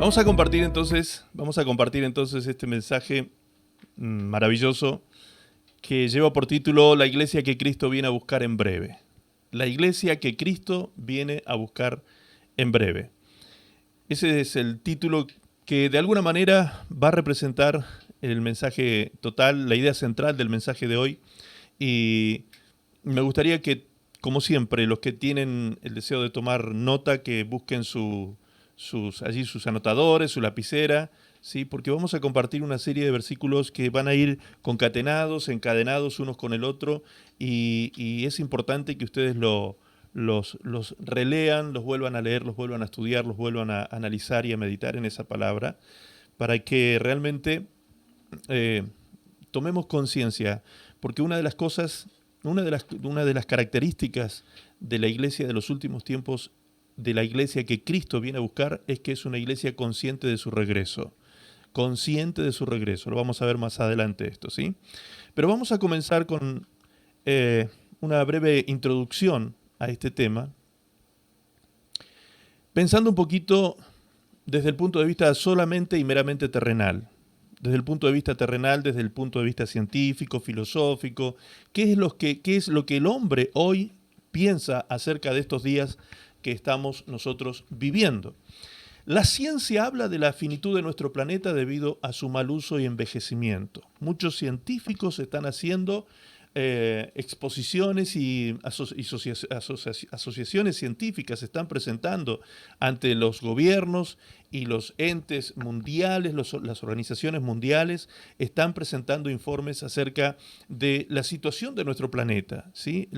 Vamos a compartir entonces este mensaje maravilloso que lleva por título La iglesia que Cristo viene a buscar en breve. La iglesia que Cristo viene a buscar en breve. Ese es el título que de alguna manera va a representar el mensaje total, la idea central del mensaje de hoy. Y me gustaría que, como siempre, los que tienen el deseo de tomar nota, que busquen allí sus anotadores, su lapicera, ¿sí? Porque vamos a compartir una serie de versículos que van a ir concatenados, encadenados unos con el otro, y es importante que ustedes los relean, los vuelvan a leer, los vuelvan a estudiar, los vuelvan a analizar y a meditar en esa palabra, para que realmente eh, tomemos conciencia, porque una de las características de la iglesia de los últimos tiempos, de la iglesia que Cristo viene a buscar, es que es una iglesia consciente de su regreso. Consciente de su regreso. Lo vamos a ver más adelante esto, ¿sí? Pero vamos a comenzar con una breve introducción a este tema, pensando un poquito desde el punto de vista solamente y meramente terrenal. Desde el punto de vista terrenal, desde el punto de vista científico, filosófico, qué es lo que el hombre hoy piensa acerca de estos días que estamos nosotros viviendo. La ciencia habla de la finitud de nuestro planeta debido a su mal uso y envejecimiento. Muchos científicos están haciendo exposiciones y asociaciones científicas se están presentando ante los gobiernos y los entes mundiales, las organizaciones mundiales, están presentando informes acerca de la situación de nuestro planeta, ¿sí?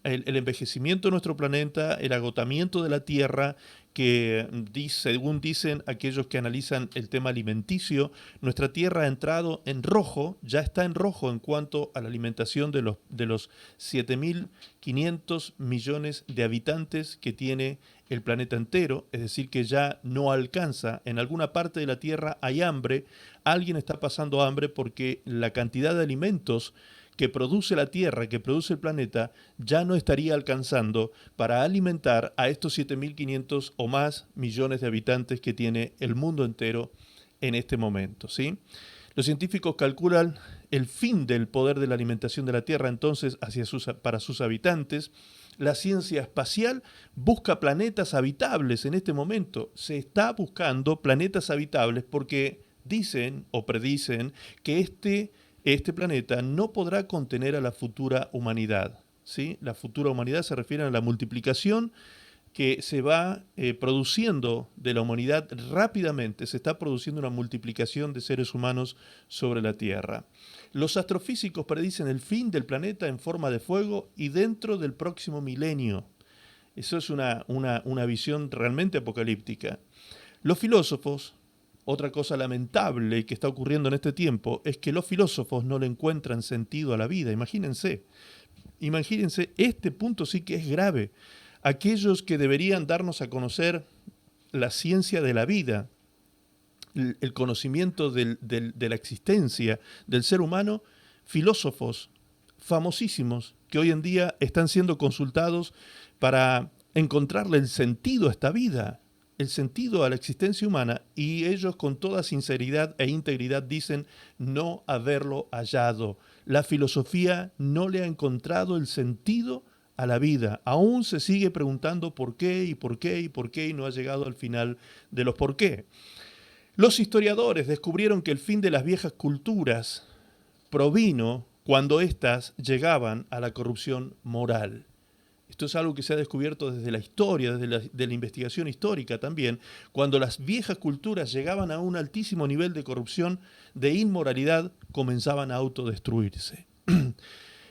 El envejecimiento de nuestro planeta, el agotamiento de la Tierra, que según dicen aquellos que analizan el tema alimenticio, nuestra Tierra ha entrado en rojo, ya está en rojo en cuanto a la alimentación de los 7.500 millones de habitantes que tiene el planeta entero, es decir, que ya no alcanza, en alguna parte de la Tierra hay hambre, alguien está pasando hambre porque la cantidad de alimentos que produce la Tierra, que produce el planeta, ya no estaría alcanzando para alimentar a estos 7.500 o más millones de habitantes que tiene el mundo entero en este momento, ¿sí? Los científicos calculan el fin del poder de la alimentación de la Tierra entonces para sus habitantes. La ciencia espacial busca planetas habitables en este momento. Se está buscando planetas habitables porque dicen o predicen que este planeta no podrá contener a la futura humanidad, ¿sí? La futura humanidad se refiere a la multiplicación que se va produciendo de la humanidad rápidamente, se está produciendo una multiplicación de seres humanos sobre la Tierra. Los astrofísicos predicen el fin del planeta en forma de fuego y dentro del próximo milenio. Eso es una visión realmente apocalíptica. Los filósofos, otra cosa lamentable que está ocurriendo en este tiempo es que los filósofos no le encuentran sentido a la vida. Imagínense, este punto sí que es grave. Aquellos que deberían darnos a conocer la ciencia de la vida, el conocimiento de la existencia del ser humano, filósofos famosísimos que hoy en día están siendo consultados para encontrarle el sentido a esta vida, el sentido a la existencia humana, y ellos con toda sinceridad e integridad dicen no haberlo hallado. La filosofía no le ha encontrado el sentido a la vida. Aún se sigue preguntando por qué y por qué y por qué y no ha llegado al final de los por qué. Los historiadores descubrieron que el fin de las viejas culturas provino cuando éstas llegaban a la corrupción moral. Esto es algo que se ha descubierto desde la historia, de la investigación histórica también. Cuando las viejas culturas llegaban a un altísimo nivel de corrupción, de inmoralidad, comenzaban a autodestruirse.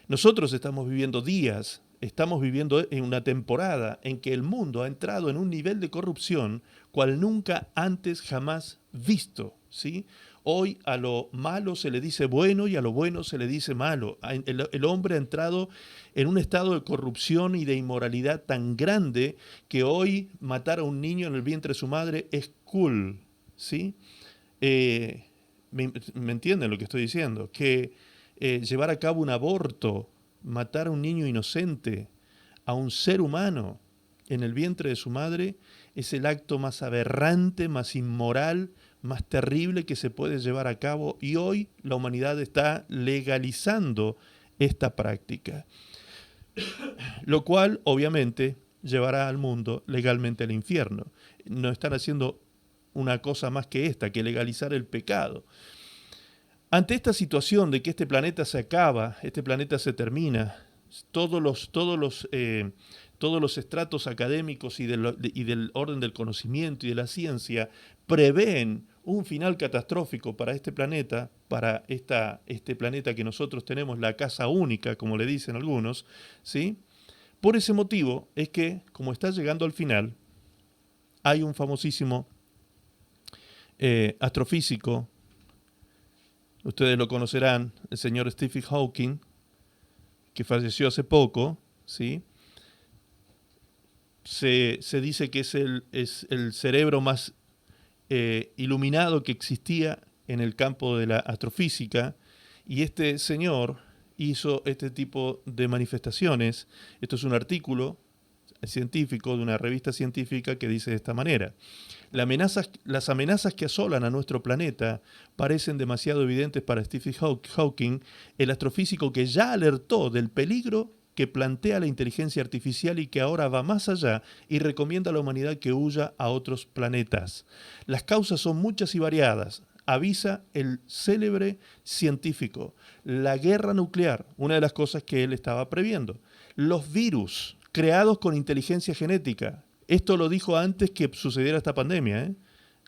Nosotros estamos viviendo en una temporada en que el mundo ha entrado en un nivel de corrupción cual nunca antes jamás visto, ¿sí? Hoy a lo malo se le dice bueno y a lo bueno se le dice malo. El hombre ha entrado en un estado de corrupción y de inmoralidad tan grande que hoy matar a un niño en el vientre de su madre es cool, ¿sí? ¿Me entienden lo que estoy diciendo? Que llevar a cabo un aborto, matar a un niño inocente, a un ser humano, en el vientre de su madre es el acto más aberrante, más inmoral, más terrible que se puede llevar a cabo, y hoy la humanidad está legalizando esta práctica, lo cual obviamente llevará al mundo legalmente al infierno. No están haciendo una cosa más que esta, que legalizar el pecado. Ante esta situación de que este planeta se acaba, este planeta se termina, todos los estratos académicos y del orden del conocimiento y de la ciencia prevén un final catastrófico para este planeta, para este planeta que nosotros tenemos, la casa única, como le dicen algunos, ¿sí? Por ese motivo es que, como está llegando al final, hay un famosísimo astrofísico, ustedes lo conocerán, el señor Stephen Hawking, que falleció hace poco, ¿sí? Se dice que es el cerebro más iluminado que existía en el campo de la astrofísica, y este señor hizo este tipo de manifestaciones. Esto es un artículo científico de una revista científica que dice de esta manera: las amenazas que asolan a nuestro planeta parecen demasiado evidentes para Stephen Hawking, el astrofísico que ya alertó del peligro que plantea la inteligencia artificial y que ahora va más allá y recomienda a la humanidad que huya a otros planetas. Las causas son muchas y variadas, avisa el célebre científico. La guerra nuclear, una de las cosas que él estaba previendo. Los virus creados con inteligencia genética. Esto lo dijo antes que sucediera esta pandemia, ¿eh?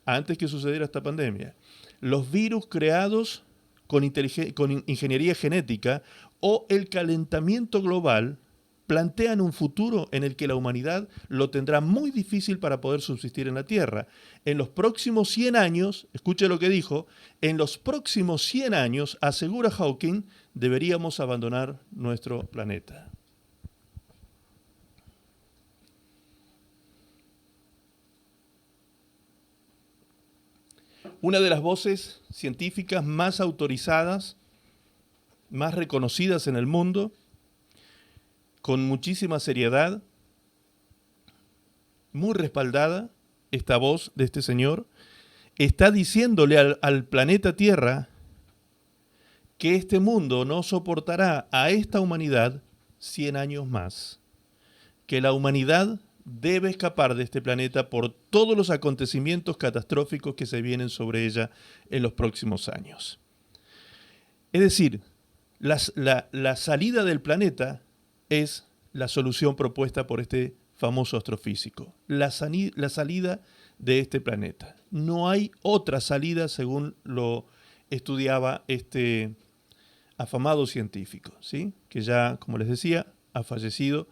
Antes que sucediera esta pandemia. Los virus creados con ingeniería genética o el calentamiento global plantean un futuro en el que la humanidad lo tendrá muy difícil para poder subsistir en la Tierra. En los próximos 100 años, escuche lo que dijo, en los próximos 100 años, asegura Hawking, deberíamos abandonar nuestro planeta. Una de las voces científicas más autorizadas, más reconocidas en el mundo, con muchísima seriedad, muy respaldada, esta voz de este señor, está diciéndole al planeta Tierra que este mundo no soportará a esta humanidad 100 años más, que la humanidad debe escapar de este planeta por todos los acontecimientos catastróficos que se vienen sobre ella en los próximos años. Es decir, la salida del planeta es la solución propuesta por este famoso astrofísico. La salida de este planeta. No hay otra salida según lo estudiaba este afamado científico, ¿sí? Que ya, como les decía, ha fallecido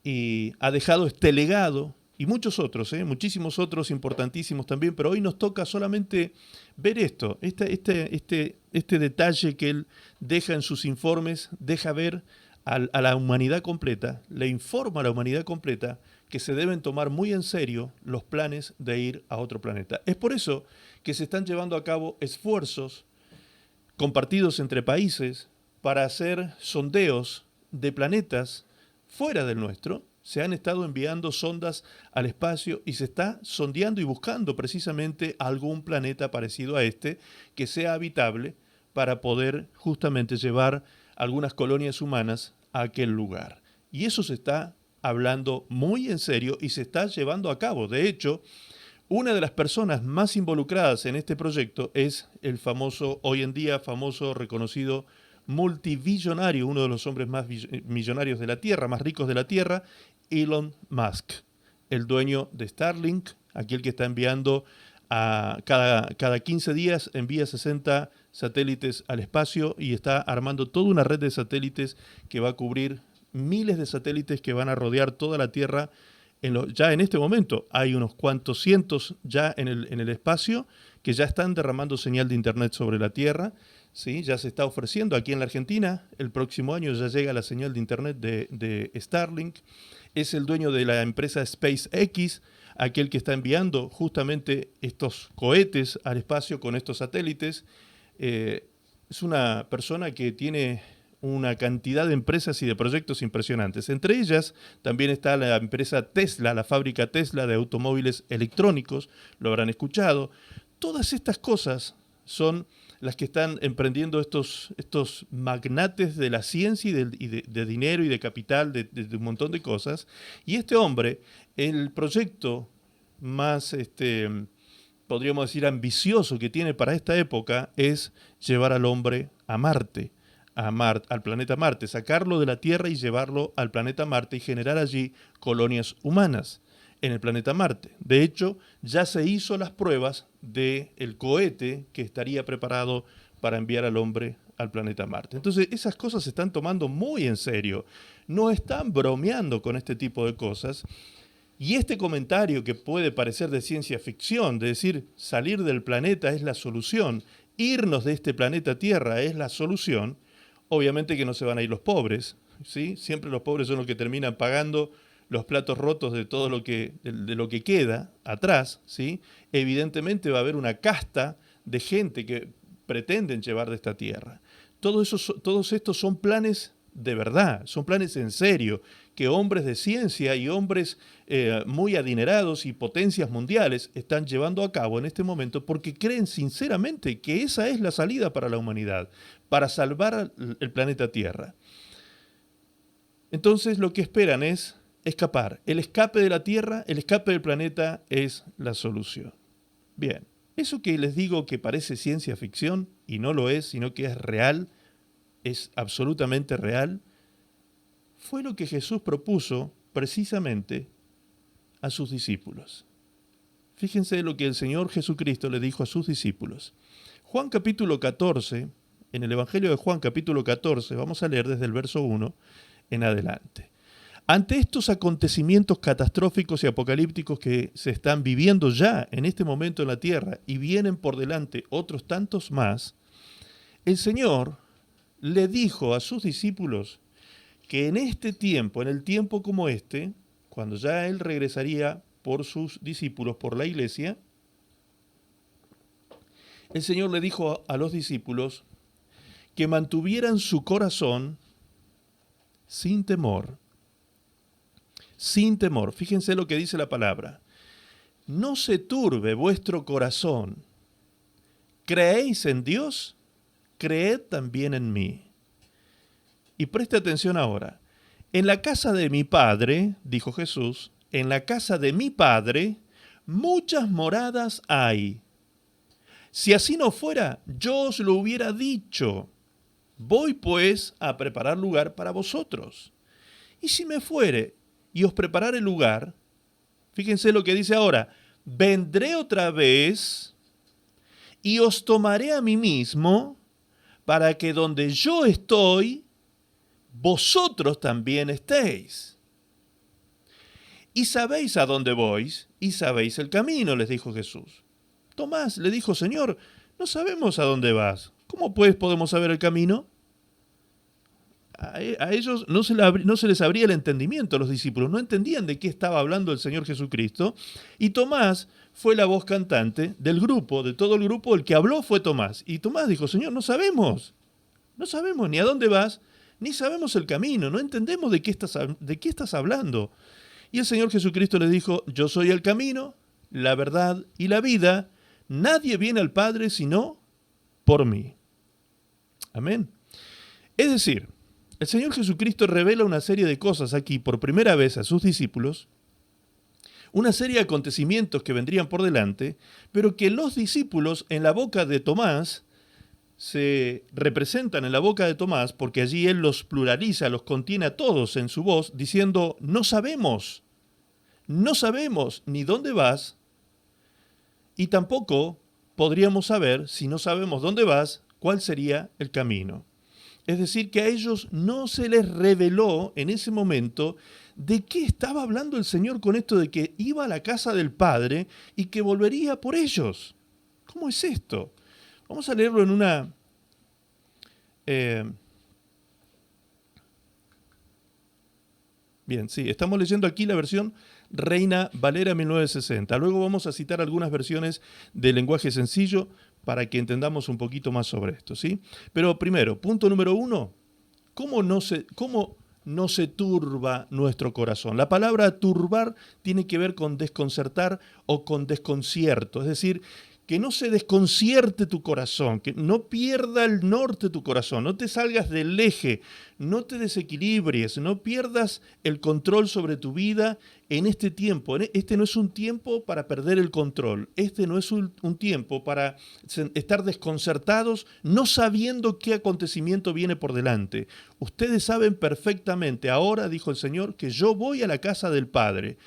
y ha dejado este legado, y muchos otros, muchísimos otros importantísimos también, pero hoy nos toca solamente ver esto, este detalle que él deja en sus informes, deja ver a la humanidad completa, le informa a la humanidad completa que se deben tomar muy en serio los planes de ir a otro planeta. Es por eso que se están llevando a cabo esfuerzos compartidos entre países para hacer sondeos de planetas fuera del nuestro. Se han estado enviando sondas al espacio y se está sondeando y buscando precisamente algún planeta parecido a este que sea habitable para poder justamente llevar algunas colonias humanas a aquel lugar. Y eso se está hablando muy en serio y se está llevando a cabo. De hecho, una de las personas más involucradas en este proyecto es el famoso, hoy en día famoso, reconocido multibillonario, uno de los hombres más millonarios de la Tierra, más ricos de la Tierra, Elon Musk, el dueño de Starlink, aquel que está enviando cada 15 días, envía 60 satélites al espacio y está armando toda una red de satélites que va a cubrir miles de satélites que van a rodear toda la Tierra. Ya en este momento hay unos cuantos cientos ya en el espacio que ya están derramando señal de internet sobre la Tierra. ¿Sí? Ya se está ofreciendo aquí en la Argentina, el próximo año ya llega la señal de internet de Starlink. Es el dueño de la empresa SpaceX, aquel que está enviando justamente estos cohetes al espacio con estos satélites. Es una persona que tiene una cantidad de empresas y de proyectos impresionantes. Entre ellas también está la empresa Tesla, la fábrica Tesla de automóviles electrónicos, lo habrán escuchado. Todas estas cosas son las que están emprendiendo estos magnates de la ciencia de dinero y de capital, de un montón de cosas. Y este hombre, el proyecto más, podríamos decir, ambicioso que tiene para esta época es llevar al hombre a Marte, al planeta Marte, sacarlo de la Tierra y llevarlo al planeta Marte y generar allí colonias humanas en el planeta Marte. De hecho, ya se hizo las pruebas del cohete que estaría preparado para enviar al hombre al planeta Marte. Entonces, esas cosas se están tomando muy en serio. No están bromeando con este tipo de cosas. Y este comentario que puede parecer de ciencia ficción, de decir salir del planeta es la solución, irnos de este planeta Tierra es la solución, obviamente que no se van a ir los pobres, ¿sí? Siempre los pobres son los que terminan pagando los platos rotos de todo lo que queda atrás, ¿sí? Evidentemente va a haber una casta de gente que pretenden llevar de esta tierra. Todos estos son planes de verdad, son planes en serio, que hombres de ciencia y hombres muy adinerados y potencias mundiales están llevando a cabo en este momento porque creen sinceramente que esa es la salida para la humanidad, para salvar el planeta Tierra. Entonces lo que esperan es escapar. El escape de la Tierra, el escape del planeta es la solución. Bien, eso que les digo que parece ciencia ficción y no lo es, sino que es real, es absolutamente real, fue lo que Jesús propuso precisamente a sus discípulos. Fíjense lo que el Señor Jesucristo le dijo a sus discípulos. Juan capítulo 14, en el Evangelio de Juan capítulo 14, vamos a leer desde el verso 1 en adelante. Ante estos acontecimientos catastróficos y apocalípticos que se están viviendo ya en este momento en la tierra y vienen por delante otros tantos más, el Señor le dijo a sus discípulos que en este tiempo, en el tiempo como este, cuando ya Él regresaría por sus discípulos, por la iglesia, el Señor le dijo a los discípulos que mantuvieran su corazón sin temor. Sin temor. Fíjense lo que dice la palabra. No se turbe vuestro corazón. ¿Creéis en Dios? Creed también en mí. Y preste atención ahora. En la casa de mi Padre, dijo Jesús, en la casa de mi Padre, muchas moradas hay. Si así no fuera, yo os lo hubiera dicho. Voy pues a preparar lugar para vosotros. Y si me fuere y os preparare lugar, fíjense lo que dice ahora, vendré otra vez y os tomaré a mí mismo, para que donde yo estoy, vosotros también estéis. Y sabéis a dónde vais, y sabéis el camino, les dijo Jesús. Tomás le dijo, Señor, no sabemos a dónde vas. ¿Cómo pues podemos saber el camino? A ellos no se les abría el entendimiento, a los discípulos. No entendían de qué estaba hablando el Señor Jesucristo. Y Tomás fue la voz cantante del grupo, de todo el grupo. El que habló fue Tomás. Y Tomás dijo, Señor, no sabemos ni a dónde vas, ni sabemos el camino. No entendemos de qué estás hablando. Y el Señor Jesucristo les dijo, yo soy el camino, la verdad y la vida. Nadie viene al Padre sino por mí. Amén. Es decir, el Señor Jesucristo revela una serie de cosas aquí por primera vez a sus discípulos, una serie de acontecimientos que vendrían por delante, pero que los discípulos en la boca de Tomás se representan en la boca de Tomás porque allí él los pluraliza, los contiene a todos en su voz, diciendo, no sabemos ni dónde vas y tampoco podríamos saber, si no sabemos dónde vas, cuál sería el camino. Es decir, que a ellos no se les reveló en ese momento de qué estaba hablando el Señor con esto de que iba a la casa del Padre y que volvería por ellos. ¿Cómo es esto? Vamos a leerlo en una... Bien, sí, estamos leyendo aquí la versión Reina Valera 1960. Luego vamos a citar algunas versiones de lenguaje sencillo para que entendamos un poquito más sobre esto, ¿sí? Pero primero, punto número 1, cómo no se turba nuestro corazón? La palabra turbar tiene que ver con desconcertar o con desconcierto, es decir, que no se desconcierte tu corazón, que no pierda el norte tu corazón, no te salgas del eje, no te desequilibres, no pierdas el control sobre tu vida en este tiempo. Este no es un tiempo para perder el control, este no es un tiempo para estar desconcertados, no sabiendo qué acontecimiento viene por delante. Ustedes saben perfectamente, ahora, dijo el Señor, que yo voy a la casa del Padre.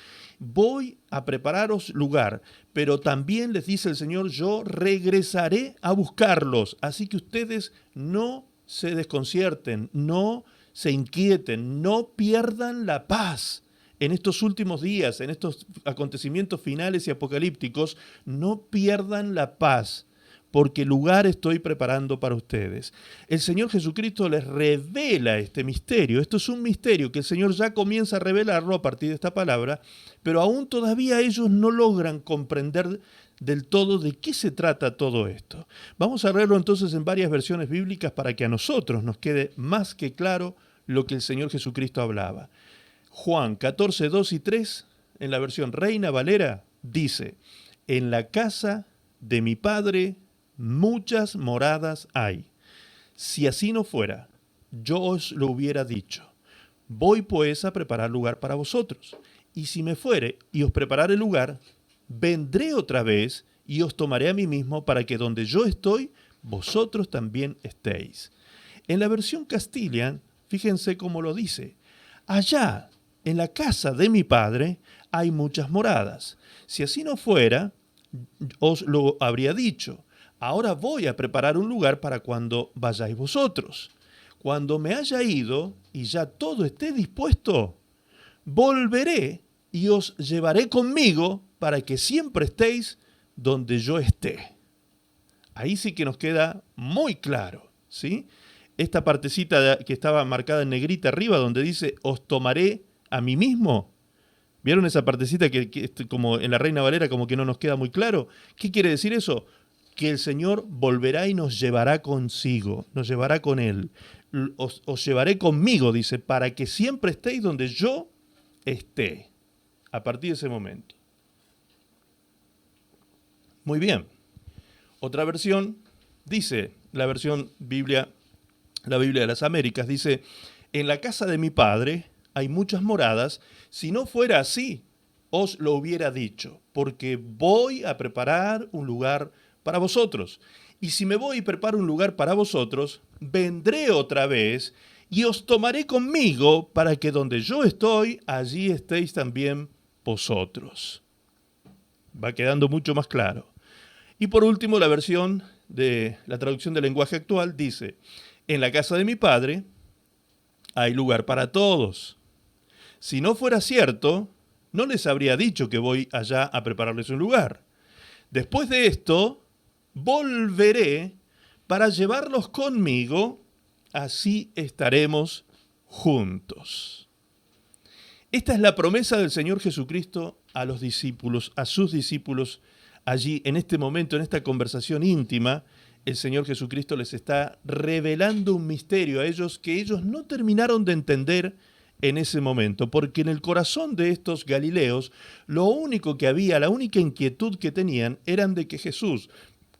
Voy a prepararos lugar, pero también les dice el Señor, yo regresaré a buscarlos. Así que ustedes no se desconcierten, no se inquieten, no pierdan la paz. En estos últimos días, en estos acontecimientos finales y apocalípticos, no pierdan la paz, porque lugar estoy preparando para ustedes. El Señor Jesucristo les revela este misterio. Esto es un misterio que el Señor ya comienza a revelarlo a partir de esta palabra, pero aún todavía ellos no logran comprender del todo de qué se trata todo esto. Vamos a leerlo entonces en varias versiones bíblicas para que a nosotros nos quede más que claro lo que el Señor Jesucristo hablaba. Juan 14, 2 y 3, en la versión Reina Valera, dice, en la casa de mi Padre muchas moradas hay. Si así no fuera, yo os lo hubiera dicho. Voy pues a preparar lugar para vosotros. Y si me fuere y os preparare lugar, vendré otra vez y os tomaré a mí mismo para que donde yo estoy, vosotros también estéis. En la versión Castilian, fíjense cómo lo dice. Allá, en la casa de mi Padre, hay muchas moradas. Si así no fuera, os lo habría dicho. Ahora voy a preparar un lugar para cuando vayáis vosotros. Cuando me haya ido y ya todo esté dispuesto, volveré y os llevaré conmigo para que siempre estéis donde yo esté. Ahí sí que nos queda muy claro, ¿sí? Esta partecita que estaba marcada en negrita arriba, donde dice, os tomaré a mí mismo. ¿Vieron esa partecita que como en la Reina Valera como que no nos queda muy claro? ¿Qué quiere decir eso? Que el Señor volverá y nos llevará consigo, nos llevará con Él. Os llevaré conmigo, dice, para que siempre estéis donde yo esté, a partir de ese momento. Muy bien. Otra versión dice, la versión la Biblia de las Américas, dice, en la casa de mi Padre hay muchas moradas, si no fuera así, os lo hubiera dicho, porque voy a preparar un lugar para vosotros. Y si me voy y preparo un lugar para vosotros, vendré otra vez y os tomaré conmigo para que donde yo estoy, allí estéis también vosotros. Va quedando mucho más claro. Y por último, la versión de la traducción del lenguaje actual dice, en la casa de mi Padre hay lugar para todos. Si no fuera cierto, no les habría dicho que voy allá a prepararles un lugar. Después de esto, volveré para llevarlos conmigo, así estaremos juntos. Esta es la promesa del Señor Jesucristo a los discípulos, a sus discípulos allí en este momento, en esta conversación íntima. El Señor Jesucristo les está revelando un misterio a ellos que ellos no terminaron de entender en ese momento, porque en el corazón de estos galileos lo único que había, la única inquietud que tenían eran de que Jesús,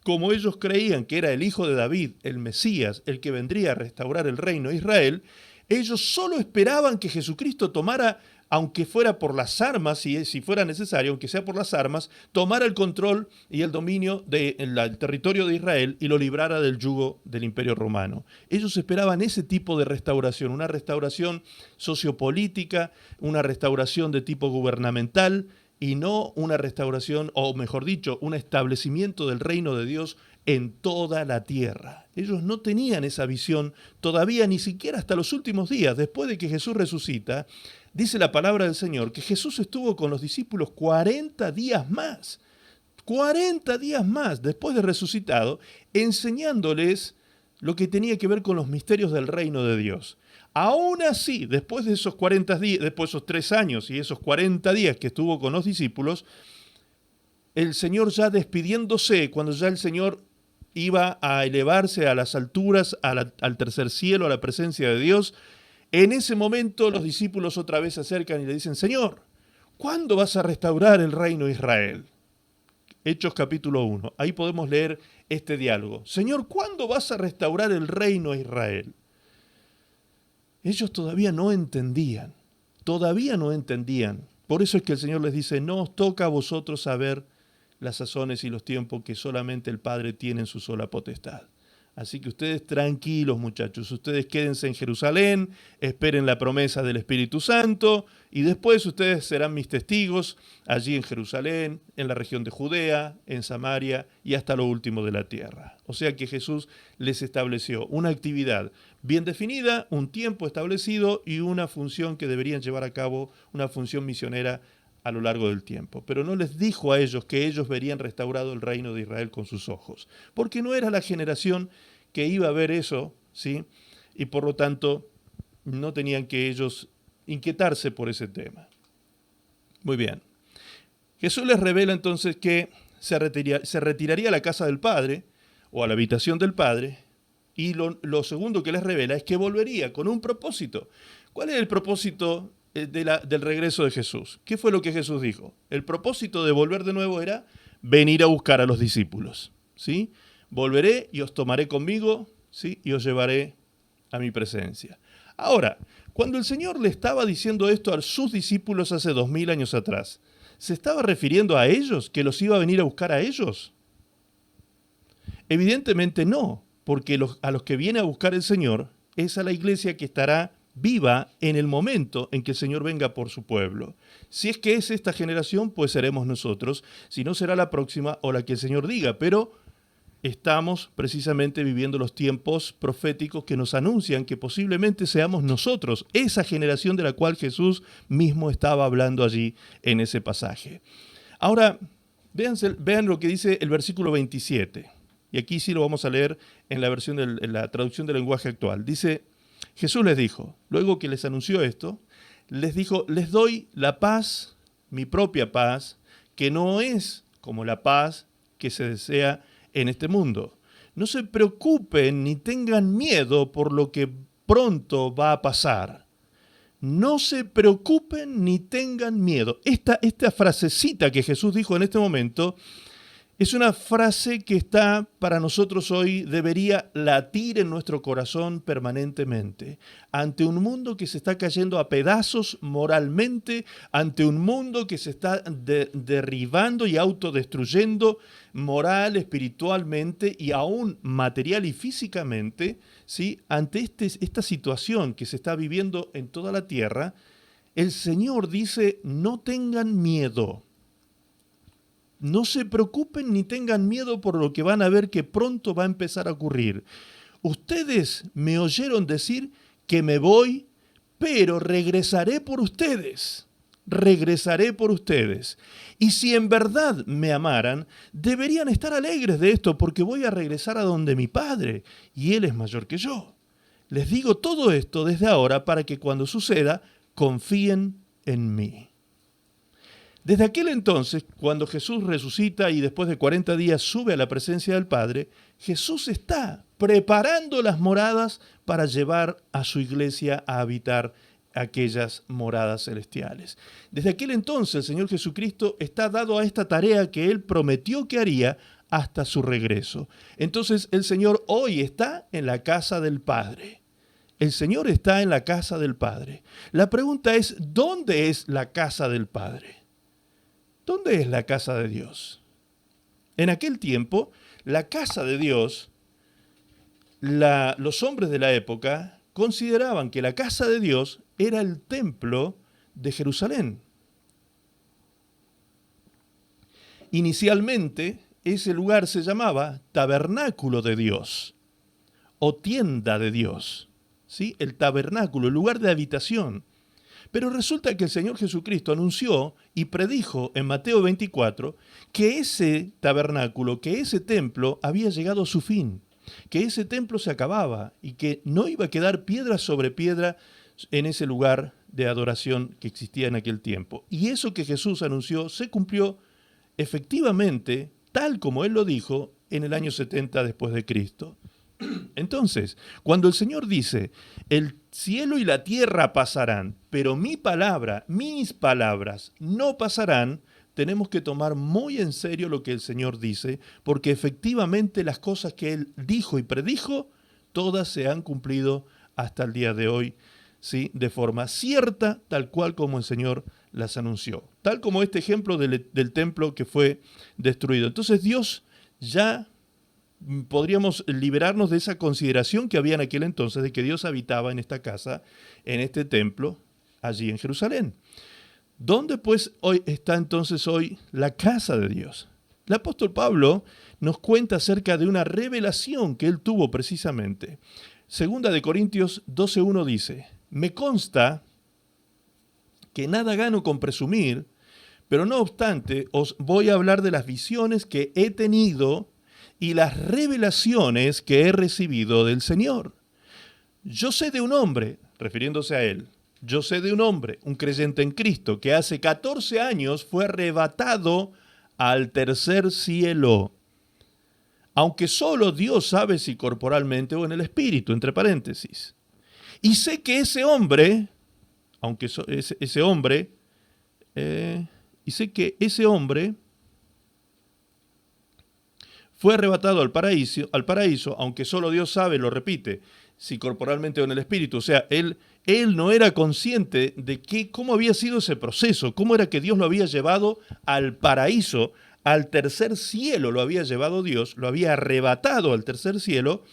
como ellos creían que era el hijo de David, el Mesías, el que vendría a restaurar el reino de Israel, ellos solo esperaban que Jesucristo tomara, aunque fuera por las armas, si fuera necesario, aunque sea por las armas, tomara el control y el dominio del territorio de Israel y lo librara del yugo del Imperio Romano. Ellos esperaban ese tipo de restauración, una restauración sociopolítica, una restauración de tipo gubernamental y no una restauración, o mejor dicho, un establecimiento del reino de Dios en toda la tierra. Ellos no tenían esa visión todavía, ni siquiera hasta los últimos días, después de que Jesús resucita. Dice la palabra del Señor que Jesús estuvo con los discípulos 40 días más. 40 días más después de resucitado, enseñándoles lo que tenía que ver con los misterios del reino de Dios. Aún así, después de esos 40 días, después de esos 3 años y esos 40 días que estuvo con los discípulos, el Señor ya despidiéndose, cuando ya el Señor iba a elevarse a las alturas, al tercer cielo, a la presencia de Dios, en ese momento los discípulos otra vez se acercan y le dicen, Señor, ¿cuándo vas a restaurar el reino de Israel? Hechos capítulo 1. Ahí podemos leer este diálogo. Señor, ¿cuándo vas a restaurar el reino de Israel? Ellos todavía no entendían. Por eso es que el Señor les dice, no os toca a vosotros saber las sazones y los tiempos que solamente el Padre tiene en su sola potestad. Así que ustedes tranquilos, muchachos, ustedes quédense en Jerusalén, esperen la promesa del Espíritu Santo y después ustedes serán mis testigos allí en Jerusalén, en la región de Judea, en Samaria y hasta lo último de la tierra. O sea que Jesús les estableció una actividad bien definida, un tiempo establecido y una función que deberían llevar a cabo, una función misionera a lo largo del tiempo. Pero no les dijo a ellos que ellos verían restaurado el reino de Israel con sus ojos, porque no era la generación que iba a ver eso, ¿sí? Y por lo tanto no tenían que ellos inquietarse por ese tema. Muy bien. Jesús les revela entonces que se retiraría a la casa del Padre o a la habitación del Padre, y lo segundo que les revela es que volvería con un propósito. ¿Cuál es el propósito del regreso de Jesús? ¿Qué fue lo que Jesús dijo? El propósito de volver de nuevo era venir a buscar a los discípulos, ¿sí? Volveré y os tomaré conmigo, ¿sí? Y os llevaré a mi presencia. Ahora, cuando el Señor le estaba diciendo esto a sus discípulos hace 2000 años atrás, ¿se estaba refiriendo a ellos, que los iba a venir a buscar a ellos? Evidentemente no, porque a los que viene a buscar el Señor es a la iglesia que estará viva en el momento en que el Señor venga por su pueblo. Si es que es esta generación, pues seremos nosotros, si no será la próxima o la que el Señor diga, pero estamos precisamente viviendo los tiempos proféticos que nos anuncian que posiblemente seamos nosotros, esa generación de la cual Jesús mismo estaba hablando allí en ese pasaje. Ahora, vean lo que dice el versículo 27, y aquí sí lo vamos a leer en la traducción del lenguaje actual. Dice, Jesús les dijo, luego que les anunció esto, les dijo, les doy la paz, mi propia paz, que no es como la paz que se desea en este mundo. No se preocupen ni tengan miedo por lo que pronto va a pasar. No se preocupen ni tengan miedo. Esta frasecita que Jesús dijo en este momento es una frase que está para nosotros hoy, debería latir en nuestro corazón permanentemente. Ante un mundo que se está cayendo a pedazos moralmente, ante un mundo que se está derribando y autodestruyendo moral, espiritualmente y aún material y físicamente, ¿sí? Ante esta situación que se está viviendo en toda la tierra, el Señor dice, no tengan miedo. No se preocupen ni tengan miedo por lo que van a ver que pronto va a empezar a ocurrir. Ustedes me oyeron decir que me voy, pero regresaré por ustedes. Regresaré por ustedes. Y si en verdad me amaran, deberían estar alegres de esto, porque voy a regresar a donde mi Padre, y Él es mayor que yo. Les digo todo esto desde ahora para que cuando suceda, confíen en mí. Desde aquel entonces, cuando Jesús resucita y después de 40 días sube a la presencia del Padre, Jesús está preparando las moradas para llevar a su iglesia a habitar aquellas moradas celestiales. Desde aquel entonces, el Señor Jesucristo está dado a esta tarea que Él prometió que haría hasta su regreso. Entonces, el Señor hoy está en la casa del Padre. El Señor está en la casa del Padre. La pregunta es, ¿dónde es la casa del Padre? ¿Dónde es la casa de Dios? En aquel tiempo, la casa de Dios, los hombres de la época consideraban que la casa de Dios era el templo de Jerusalén. Inicialmente, ese lugar se llamaba tabernáculo de Dios o tienda de Dios, ¿sí? El tabernáculo, el lugar de habitación. Pero resulta que el Señor Jesucristo anunció y predijo en Mateo 24 que ese tabernáculo, que ese templo había llegado a su fin, que ese templo se acababa y que no iba a quedar piedra sobre piedra en ese lugar de adoración que existía en aquel tiempo. Y eso que Jesús anunció se cumplió efectivamente, tal como Él lo dijo, en el año 70 después de Cristo. Entonces, cuando el Señor dice, el cielo y la tierra pasarán, pero mi palabra, mis palabras no pasarán, tenemos que tomar muy en serio lo que el Señor dice, porque efectivamente las cosas que Él dijo y predijo, todas se han cumplido hasta el día de hoy, ¿sí? De forma cierta, tal cual como el Señor las anunció. Tal como este ejemplo del templo que fue destruido. Entonces Dios ya podríamos liberarnos de esa consideración que había en aquel entonces de que Dios habitaba en esta casa, en este templo, allí en Jerusalén. ¿Dónde pues hoy está entonces hoy la casa de Dios? El apóstol Pablo nos cuenta acerca de una revelación que él tuvo precisamente. Segunda de Corintios 12:1 dice, me consta que nada gano con presumir, pero no obstante os voy a hablar de las visiones que he tenido y las revelaciones que he recibido del Señor. Yo sé de un hombre, refiriéndose a él, yo sé de un hombre, un creyente en Cristo, que hace 14 años fue arrebatado al tercer cielo, aunque solo Dios sabe si corporalmente o en el espíritu, entre paréntesis. Y sé que ese hombre, fue arrebatado al paraíso, aunque solo Dios sabe, lo repite, si corporalmente o en el espíritu. O sea, él no era consciente de cómo había sido ese proceso, cómo era que Dios lo había llevado al paraíso, al tercer cielo lo había llevado Dios, lo había arrebatado al tercer cielo.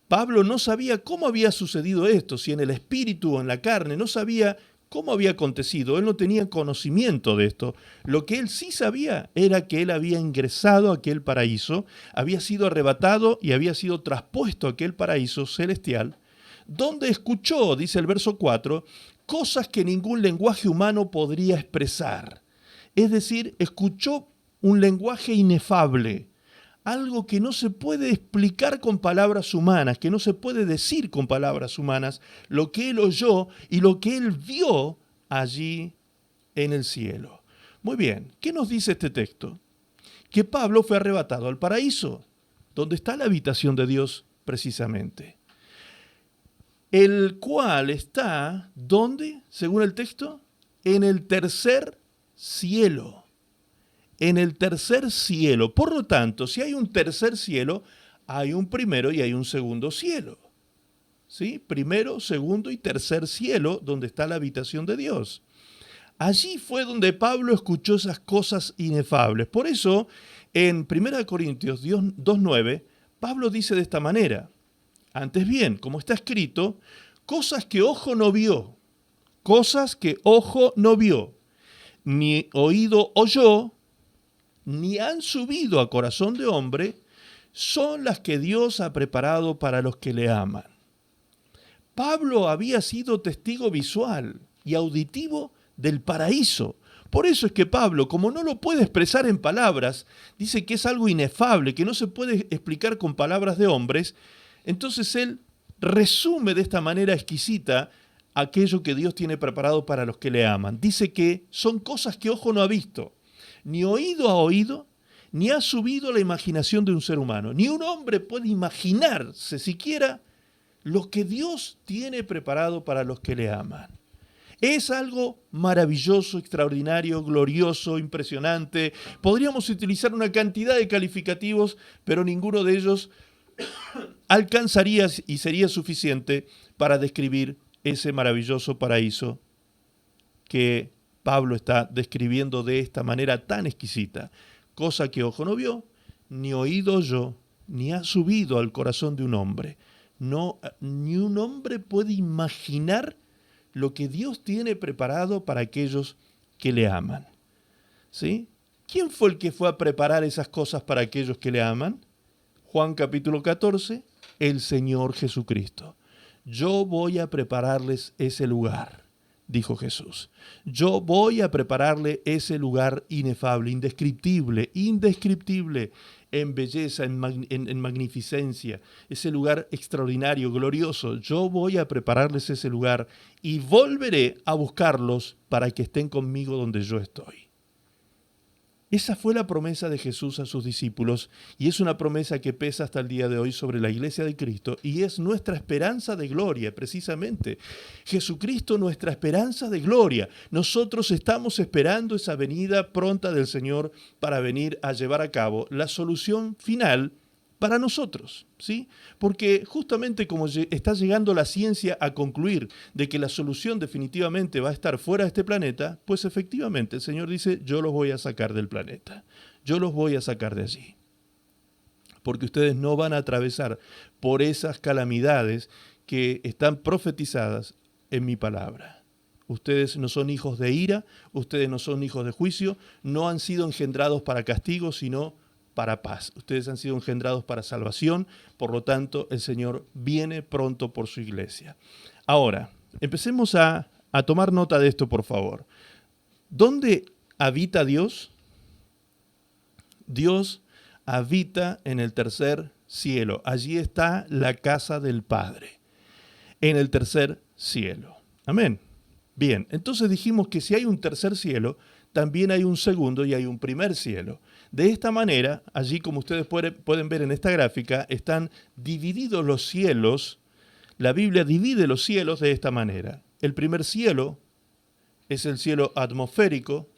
Pablo no sabía cómo había sucedido esto, si en el espíritu o en la carne, no sabía cómo había acontecido, él no tenía conocimiento de esto. Lo que él sí sabía era que él había ingresado a aquel paraíso, había sido arrebatado y había sido traspuesto a aquel paraíso celestial, donde escuchó, dice el verso 4, cosas que ningún lenguaje humano podría expresar. Es decir, escuchó un lenguaje inefable, algo que no se puede explicar con palabras humanas, que no se puede decir con palabras humanas, lo que él oyó y lo que él vio allí en el cielo. Muy bien, ¿qué nos dice este texto? Que Pablo fue arrebatado al paraíso, donde está la habitación de Dios precisamente. El cual está, ¿dónde? Según el texto, en el tercer cielo. En el tercer cielo. Por lo tanto, si hay un tercer cielo, hay un primero y hay un segundo cielo. ¿Sí? Primero, segundo y tercer cielo, donde está la habitación de Dios. Allí fue donde Pablo escuchó esas cosas inefables. Por eso, en 1 Corintios 2:9, Pablo dice de esta manera, antes bien, como está escrito, cosas que ojo no vio, ni oído oyó, ni han subido a corazón de hombre, son las que Dios ha preparado para los que le aman. Pablo había sido testigo visual y auditivo del paraíso. Por eso es que Pablo, como no lo puede expresar en palabras, dice que es algo inefable, que no se puede explicar con palabras de hombres, entonces él resume de esta manera exquisita aquello que Dios tiene preparado para los que le aman. Dice que son cosas que ojo no ha visto, ni oído ha oído, ni ha subido a la imaginación de un ser humano. Ni un hombre puede imaginarse siquiera lo que Dios tiene preparado para los que le aman. Es algo maravilloso, extraordinario, glorioso, impresionante. Podríamos utilizar una cantidad de calificativos, pero ninguno de ellos alcanzaría y sería suficiente para describir ese maravilloso paraíso que Pablo está describiendo de esta manera tan exquisita, cosa que ojo no vio, ni oído oyó, ni ha subido al corazón de un hombre. No, ni un hombre puede imaginar lo que Dios tiene preparado para aquellos que le aman. ¿Sí? ¿Quién fue el que fue a preparar esas cosas para aquellos que le aman? Juan capítulo 14, el Señor Jesucristo. Yo voy a prepararles ese lugar, dijo Jesús. Yo voy a prepararle ese lugar inefable, indescriptible, en belleza, en magnificencia, ese lugar extraordinario, glorioso. Yo voy a prepararles ese lugar y volveré a buscarlos para que estén conmigo donde yo estoy. Esa fue la promesa de Jesús a sus discípulos y es una promesa que pesa hasta el día de hoy sobre la iglesia de Cristo y es nuestra esperanza de gloria, precisamente. Jesucristo, nuestra esperanza de gloria. Nosotros estamos esperando esa venida pronta del Señor para venir a llevar a cabo la solución final para nosotros, ¿sí? Porque justamente como está llegando la ciencia a concluir de que la solución definitivamente va a estar fuera de este planeta, pues efectivamente el Señor dice, yo los voy a sacar del planeta, yo los voy a sacar de allí. Porque ustedes no van a atravesar por esas calamidades que están profetizadas en mi palabra. Ustedes no son hijos de ira, ustedes no son hijos de juicio, no han sido engendrados para castigo, sino para paz. Ustedes han sido engendrados para salvación, por lo tanto, el Señor viene pronto por su iglesia. Ahora, empecemos a tomar nota de esto, por favor. ¿Dónde habita Dios? Dios habita en el tercer cielo. Allí está la casa del Padre, en el tercer cielo. Amén. Bien, entonces dijimos que si hay un tercer cielo, también hay un segundo y hay un primer cielo. De esta manera, allí como ustedes pueden ver en esta gráfica, están divididos los cielos. La Biblia divide los cielos de esta manera. El primer cielo es el cielo atmosférico.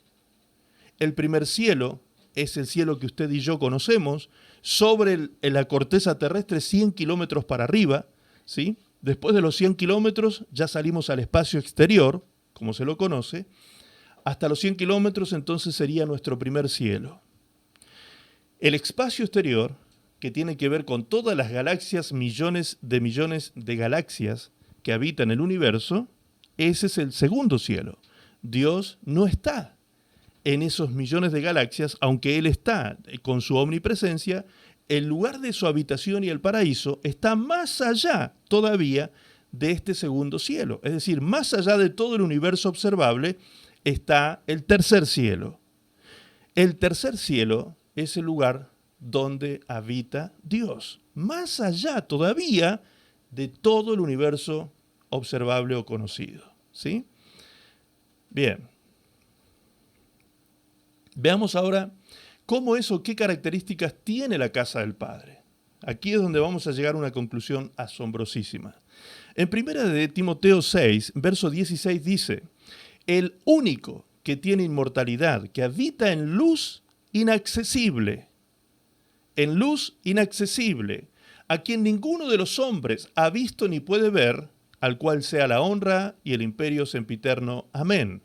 El primer cielo es el cielo que usted y yo conocemos, sobre la corteza terrestre 100 kilómetros para arriba, ¿sí? Después de los 100 kilómetros ya salimos al espacio exterior, como se lo conoce. Hasta los 100 kilómetros entonces sería nuestro primer cielo. El espacio exterior, que tiene que ver con todas las galaxias, millones de galaxias que habitan el universo, ese es el segundo cielo. Dios no está en esos millones de galaxias, aunque Él está con su omnipresencia. El lugar de su habitación y el paraíso está más allá todavía de este segundo cielo. Es decir, más allá de todo el universo observable está el tercer cielo. El tercer cielo es el lugar donde habita Dios, más allá todavía de todo el universo observable o conocido, ¿sí? Bien. Veamos ahora cómo es o qué características tiene la casa del Padre. Aquí es donde vamos a llegar a una conclusión asombrosísima. En 1 de Timoteo 6, verso 16 dice, el único que tiene inmortalidad, que habita en luz inaccesible, a quien ninguno de los hombres ha visto ni puede ver, al cual sea la honra y el imperio sempiterno. Amén.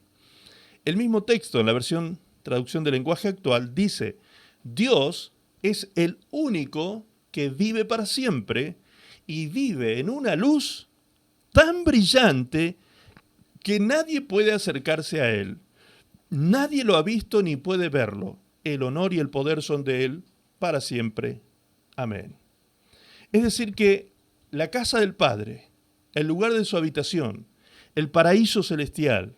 El mismo texto, en la versión traducción del lenguaje actual, dice, Dios es el único que vive para siempre y vive en una luz tan brillante que nadie puede acercarse a Él. Nadie lo ha visto ni puede verlo. El honor y el poder son de Él para siempre. Amén. Es decir que la casa del Padre, el lugar de su habitación, el paraíso celestial,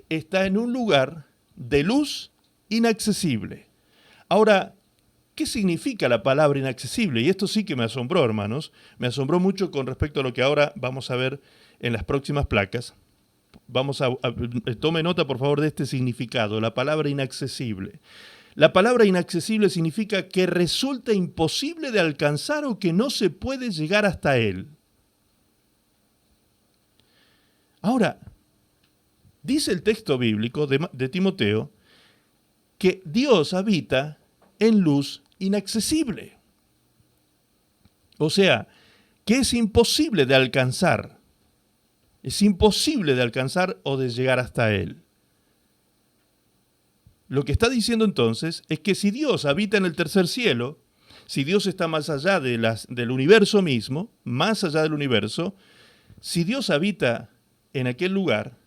está en un lugar de luz inaccesible. Ahora, ¿qué significa la palabra inaccesible? Y esto sí que me asombró, hermanos. Me asombró mucho con respecto a lo que ahora vamos a ver en las próximas placas. Tome nota, por favor, de este significado, la palabra inaccesible. La palabra inaccesible significa que resulta imposible de alcanzar o que no se puede llegar hasta él. Ahora, dice el texto bíblico de Timoteo que Dios habita en luz inaccesible. O sea, que es imposible de alcanzar. Es imposible de alcanzar o de llegar hasta Él. Lo que está diciendo entonces es que si Dios habita en el tercer cielo, si Dios está más allá del universo mismo, más allá del universo, si Dios habita en aquel lugar,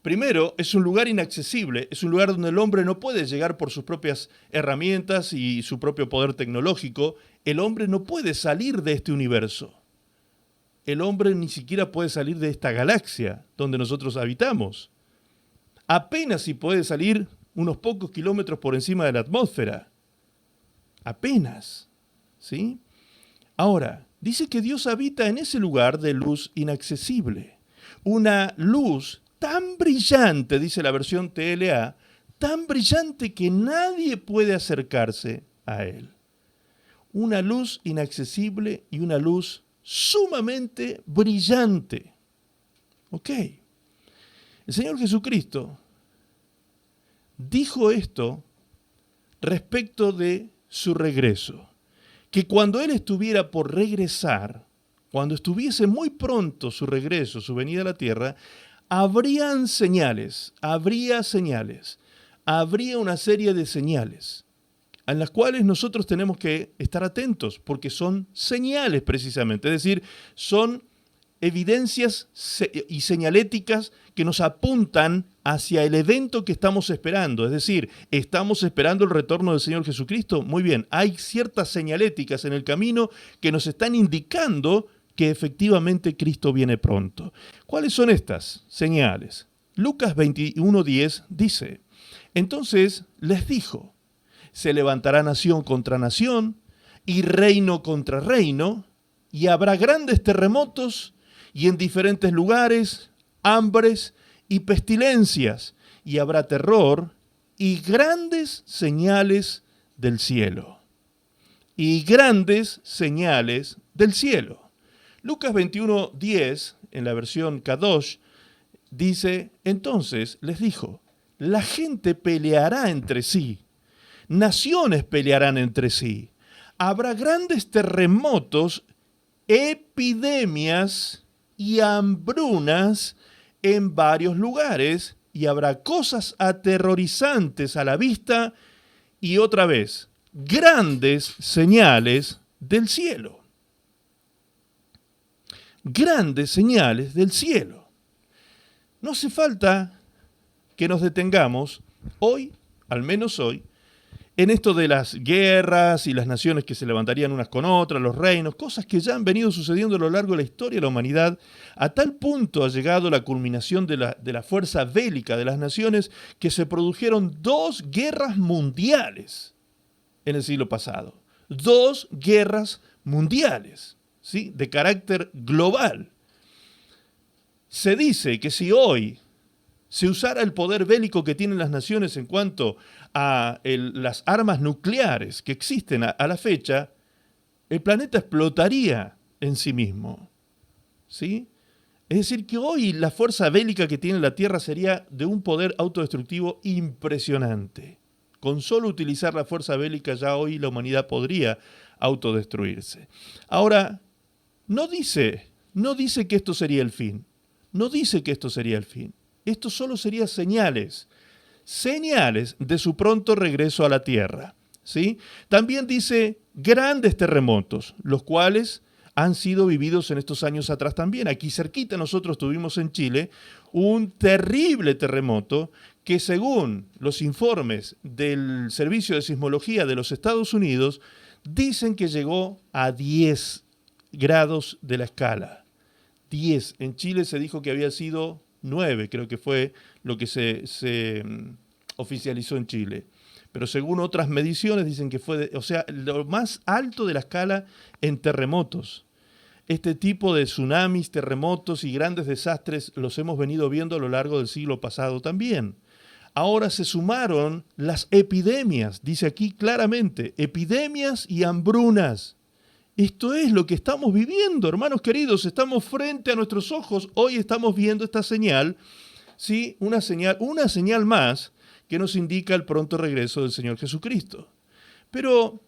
primero es un lugar inaccesible, es un lugar donde el hombre no puede llegar por sus propias herramientas y su propio poder tecnológico. El hombre no puede salir de este universo. El hombre ni siquiera puede salir de esta galaxia donde nosotros habitamos. Apenas si puede salir unos pocos kilómetros por encima de la atmósfera. Apenas, ¿sí? Ahora, dice que Dios habita en ese lugar de luz inaccesible. Una luz tan brillante, dice la versión TLA, tan brillante que nadie puede acercarse a él. Una luz inaccesible y una luz sumamente brillante. ¿Ok? El Señor Jesucristo dijo esto respecto de su regreso, que cuando Él estuviera por regresar, cuando estuviese muy pronto su regreso, su venida a la tierra, habría una serie de señales a las cuales nosotros tenemos que estar atentos, porque son señales precisamente, es decir, son evidencias y señaléticas que nos apuntan hacia el evento que estamos esperando. Es decir, ¿estamos esperando el retorno del Señor Jesucristo? Muy bien, hay ciertas señaléticas en el camino que nos están indicando que efectivamente Cristo viene pronto. ¿Cuáles son estas señales? Lucas 21:10 dice, entonces les dijo, se levantará nación contra nación y reino contra reino, y habrá grandes terremotos y en diferentes lugares hambres y pestilencias, y habrá terror y grandes señales del cielo. Y grandes señales del cielo. Lucas 21:10, en la versión Kadosh, dice, entonces les dijo, la gente peleará entre sí, naciones pelearán entre sí, habrá grandes terremotos, epidemias y hambrunas en varios lugares, y habrá cosas aterrorizantes a la vista y otra vez, grandes señales del cielo. Grandes señales del cielo. No hace falta que nos detengamos hoy, al menos hoy, en esto de las guerras y las naciones que se levantarían unas con otras, los reinos, cosas que ya han venido sucediendo a lo largo de la historia de la humanidad, a tal punto ha llegado la culminación de la fuerza bélica de las naciones que se produjeron 2 guerras mundiales en el siglo pasado. 2 guerras mundiales, ¿sí? De carácter global. Se dice que si hoy se usara el poder bélico que tienen las naciones en cuanto a las armas nucleares que existen a la fecha, el planeta explotaría en sí mismo. ¿Sí? Es decir, que hoy la fuerza bélica que tiene la Tierra sería de un poder autodestructivo impresionante. Con solo utilizar la fuerza bélica ya hoy la humanidad podría autodestruirse. Ahora, no dice que esto sería el fin. No dice que esto sería el fin. Esto solo sería señales de su pronto regreso a la tierra, ¿sí? También dice grandes terremotos, los cuales han sido vividos en estos años atrás también. Aquí cerquita nosotros tuvimos en Chile un terrible terremoto que según los informes del Servicio de Sismología de los Estados Unidos, dicen que llegó a 10 grados de la escala. 10. En Chile se dijo que había sido 9, creo que fue lo que se oficializó en Chile. Pero según otras mediciones dicen que fue, lo más alto de la escala en terremotos. Este tipo de tsunamis, terremotos y grandes desastres los hemos venido viendo a lo largo del siglo pasado también. Ahora se sumaron las epidemias, dice aquí claramente, epidemias y hambrunas. Esto es lo que estamos viviendo, hermanos queridos, estamos frente a nuestros ojos, hoy estamos viendo esta señal, ¿sí? Una señal más que nos indica el pronto regreso del Señor Jesucristo. Pero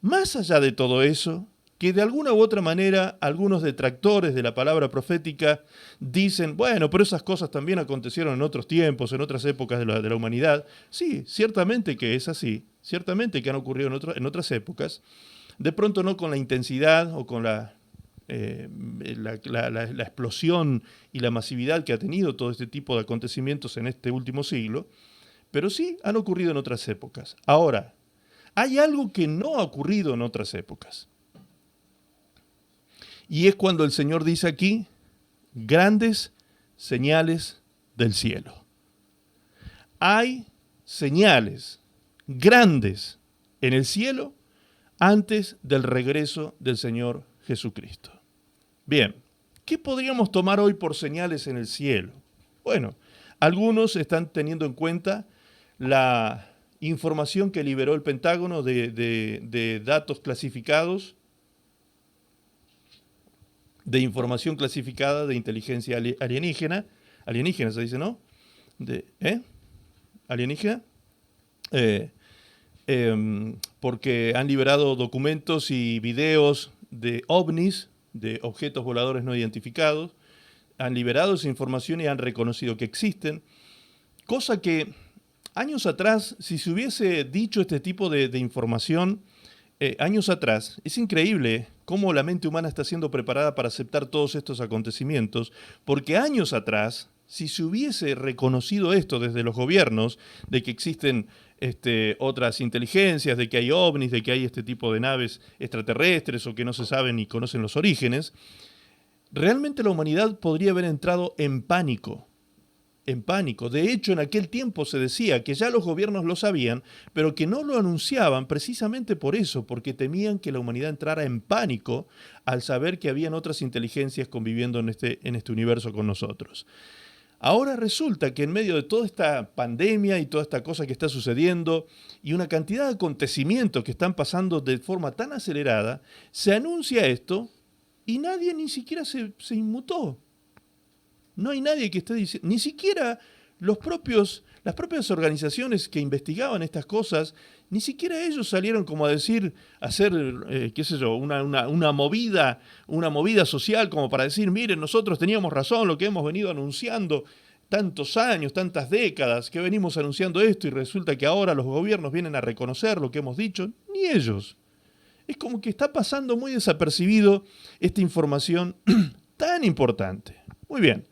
más allá de todo eso, que de alguna u otra manera algunos detractores de la palabra profética dicen, bueno, pero esas cosas también acontecieron en otros tiempos, en otras épocas de la humanidad. Sí, ciertamente que es así, ciertamente que han ocurrido en otras épocas, de pronto no con la intensidad o con la explosión y la masividad que ha tenido todo este tipo de acontecimientos en este último siglo, pero sí han ocurrido en otras épocas. Ahora, hay algo que no ha ocurrido en otras épocas. Y es cuando el Señor dice aquí, grandes señales del cielo. Hay señales grandes en el cielo antes del regreso del Señor Jesucristo. Bien, ¿qué podríamos tomar hoy por señales en el cielo? Bueno, algunos están teniendo en cuenta la información que liberó el Pentágono de datos clasificados, de información clasificada de inteligencia alienígena, alienígena se dice, ¿no? Alienígena, porque han liberado documentos y videos de ovnis, de objetos voladores no identificados, han liberado esa información y han reconocido que existen, cosa que años atrás, si se hubiese dicho este tipo de información, años atrás, es increíble cómo la mente humana está siendo preparada para aceptar todos estos acontecimientos, porque años atrás, si se hubiese reconocido esto desde los gobiernos, de que existen otras inteligencias, de que hay ovnis, de que hay este tipo de naves extraterrestres o que no se saben ni conocen los orígenes, realmente la humanidad podría haber entrado en pánico. En pánico. De hecho, en aquel tiempo se decía que ya los gobiernos lo sabían, pero que no lo anunciaban precisamente por eso, porque temían que la humanidad entrara en pánico al saber que habían otras inteligencias conviviendo en este universo con nosotros. Ahora resulta que en medio de toda esta pandemia y toda esta cosa que está sucediendo y una cantidad de acontecimientos que están pasando de forma tan acelerada, se anuncia esto y nadie ni siquiera se inmutó. No hay nadie que esté diciendo, ni siquiera las propias organizaciones que investigaban estas cosas, ni siquiera ellos salieron como a decir, a hacer, qué sé yo, una movida social como para decir, miren, nosotros teníamos razón, lo que hemos venido anunciando tantos años, tantas décadas, que venimos anunciando esto y resulta que ahora los gobiernos vienen a reconocer lo que hemos dicho, ni ellos. Es como que está pasando muy desapercibido esta información tan importante. Muy bien.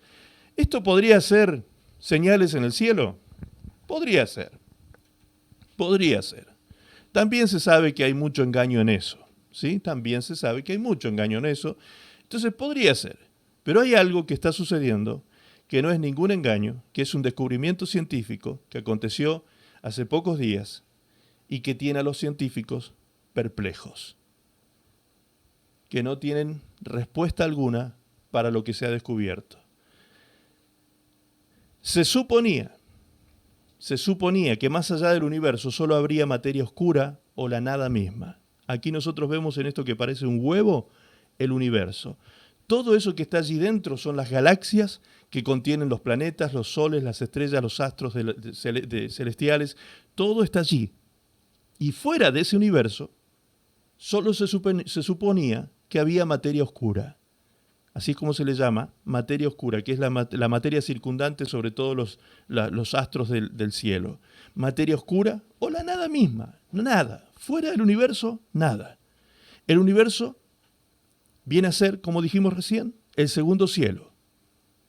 ¿Esto podría ser señales en el cielo? Podría ser. Podría ser. También se sabe que hay mucho engaño en eso. ¿Sí? También se sabe que hay mucho engaño en eso. Entonces podría ser. Pero hay algo que está sucediendo que no es ningún engaño, que es un descubrimiento científico que aconteció hace pocos días y que tiene a los científicos perplejos, que no tienen respuesta alguna para lo que se ha descubierto. Se suponía que más allá del universo solo habría materia oscura o la nada misma. Aquí nosotros vemos en esto que parece un huevo, el universo. Todo eso que está allí dentro son las galaxias que contienen los planetas, los soles, las estrellas, los astros celestiales. Todo está allí. Y fuera de ese universo, solo se suponía que había materia oscura. Así es como se le llama, materia oscura, que es la materia circundante sobre todos los astros del cielo. Materia oscura o la nada misma, nada. Fuera del universo, nada. El universo viene a ser, como dijimos recién, el segundo cielo.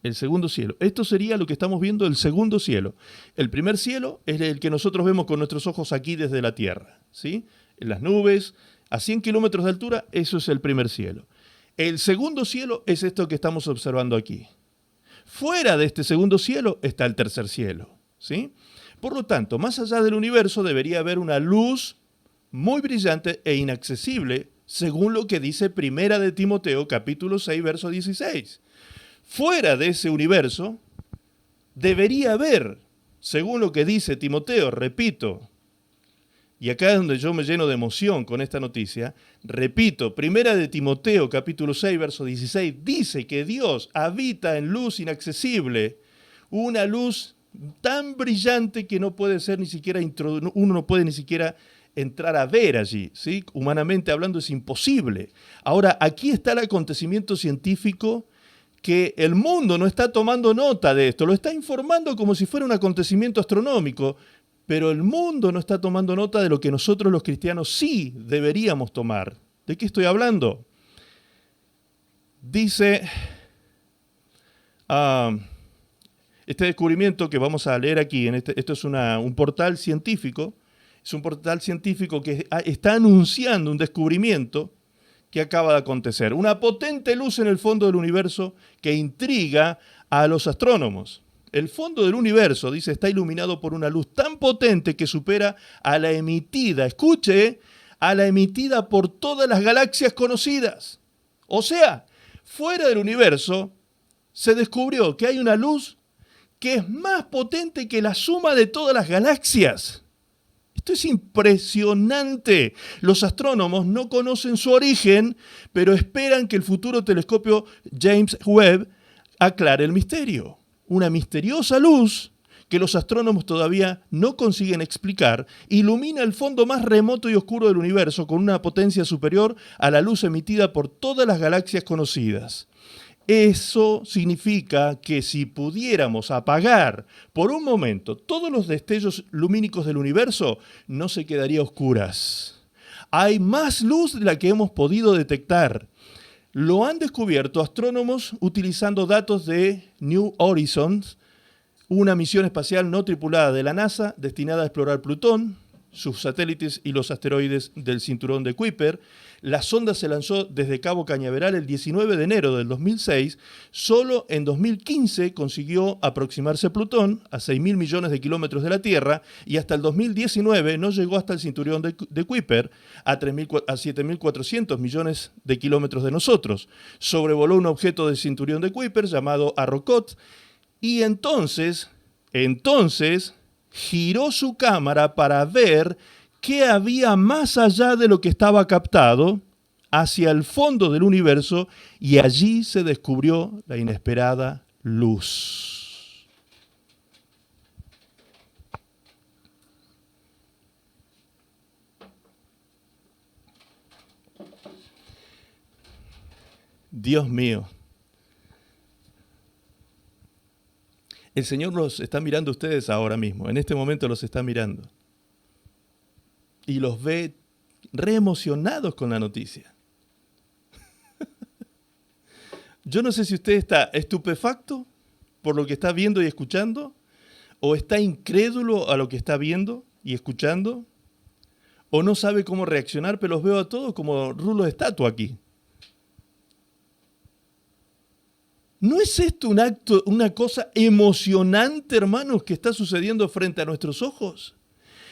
El segundo cielo. Esto sería lo que estamos viendo, el segundo cielo. El primer cielo es el que nosotros vemos con nuestros ojos aquí desde la Tierra, ¿sí? En las nubes, a 100 kilómetros de altura, eso es el primer cielo. El segundo cielo es esto que estamos observando aquí. Fuera de este segundo cielo está el tercer cielo, ¿sí? Por lo tanto, más allá del universo debería haber una luz muy brillante e inaccesible, según lo que dice Primera de Timoteo, capítulo 6, verso 16. Fuera de ese universo debería haber, según lo que dice Timoteo, repito, y acá es donde yo me lleno de emoción con esta noticia, repito, Primera de Timoteo, capítulo 6, verso 16, dice que Dios habita en luz inaccesible, una luz tan brillante que no puede ser ni siquiera uno no puede ni siquiera entrar a ver allí, ¿sí? Humanamente hablando es imposible. Ahora, aquí está el acontecimiento científico que el mundo no está tomando nota de esto, lo está informando como si fuera un acontecimiento astronómico, pero el mundo no está tomando nota de lo que nosotros los cristianos sí deberíamos tomar. ¿De qué estoy hablando? Dice este descubrimiento que vamos a leer aquí, esto es un portal científico, es un portal científico que está anunciando un descubrimiento que acaba de acontecer. Una potente luz en el fondo del universo que intriga a los astrónomos. El fondo del universo, dice, está iluminado por una luz tan potente que supera a la emitida, escuche, a la emitida por todas las galaxias conocidas. O sea, fuera del universo se descubrió que hay una luz que es más potente que la suma de todas las galaxias. Esto es impresionante. Los astrónomos no conocen su origen, pero esperan que el futuro telescopio James Webb aclare el misterio. Una misteriosa luz que los astrónomos todavía no consiguen explicar, ilumina el fondo más remoto y oscuro del universo con una potencia superior a la luz emitida por todas las galaxias conocidas. Eso significa que si pudiéramos apagar por un momento todos los destellos lumínicos del universo, no se quedaría a oscuras. Hay más luz de la que hemos podido detectar. Lo han descubierto astrónomos utilizando datos de New Horizons, una misión espacial no tripulada de la NASA destinada a explorar Plutón, sus satélites y los asteroides del cinturón de Kuiper. La sonda se lanzó desde Cabo Cañaveral el 19 de enero del 2006. Solo en 2015 consiguió aproximarse a Plutón, a 6.000 millones de kilómetros de la Tierra, y hasta el 2019 no llegó hasta el cinturón de Kuiper, a 7.400 millones de kilómetros de nosotros. Sobrevoló un objeto del cinturón de Kuiper llamado Arrokoth, y entonces giró su cámara para ver qué había más allá de lo que estaba captado, hacia el fondo del universo, y allí se descubrió la inesperada luz. Dios mío. El Señor los está mirando a ustedes ahora mismo, en este momento los está mirando. Y los ve re emocionados con la noticia. Yo no sé si usted está estupefacto por lo que está viendo y escuchando, o está incrédulo a lo que está viendo y escuchando, o no sabe cómo reaccionar, pero los veo a todos como rulos de estatua aquí. ¿No es esto un acto, una cosa emocionante, hermanos, que está sucediendo frente a nuestros ojos?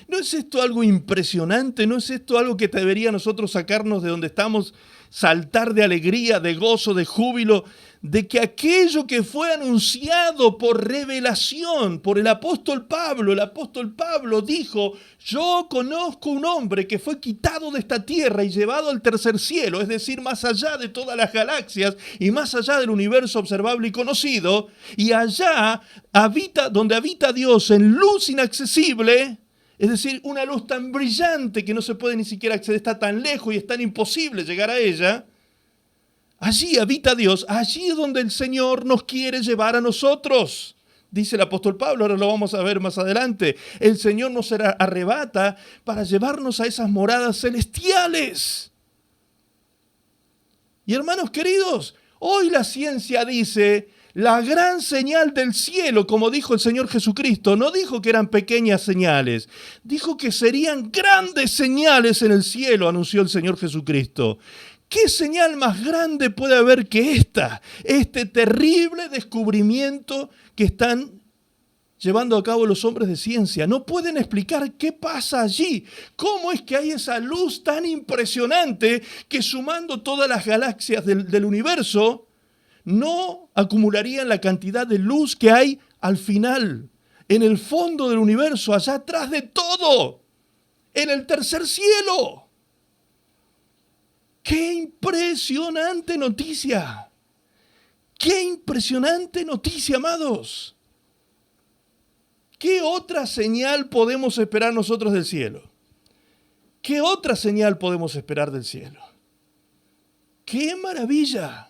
¿No es esto algo impresionante? ¿No es esto algo que debería nosotros sacarnos de donde estamos, saltar de alegría, de gozo, de júbilo, de que aquello que fue anunciado por revelación por el apóstol Pablo dijo: yo conozco un hombre que fue quitado de esta tierra y llevado al tercer cielo, es decir, más allá de todas las galaxias y más allá del universo observable y conocido, y allá habita, donde habita Dios en luz inaccesible. Es decir, una luz tan brillante que no se puede ni siquiera acceder, está tan lejos y es tan imposible llegar a ella. Allí habita Dios, allí es donde el Señor nos quiere llevar a nosotros. Dice el apóstol Pablo, ahora lo vamos a ver más adelante. El Señor nos arrebata para llevarnos a esas moradas celestiales. Y hermanos queridos, hoy la ciencia dice: la gran señal del cielo, como dijo el Señor Jesucristo, no dijo que eran pequeñas señales, dijo que serían grandes señales en el cielo, anunció el Señor Jesucristo. ¿Qué señal más grande puede haber que esta? Este terrible descubrimiento que están llevando a cabo los hombres de ciencia. No pueden explicar qué pasa allí. ¿Cómo es que hay esa luz tan impresionante que, sumando todas las galaxias del universo, no acumularían la cantidad de luz que hay al final, en el fondo del universo, allá atrás de todo, en el tercer cielo? ¡Qué impresionante noticia! ¡Qué impresionante noticia, amados! ¿Qué otra señal podemos esperar nosotros del cielo? ¿Qué otra señal podemos esperar del cielo? ¡Qué maravilla!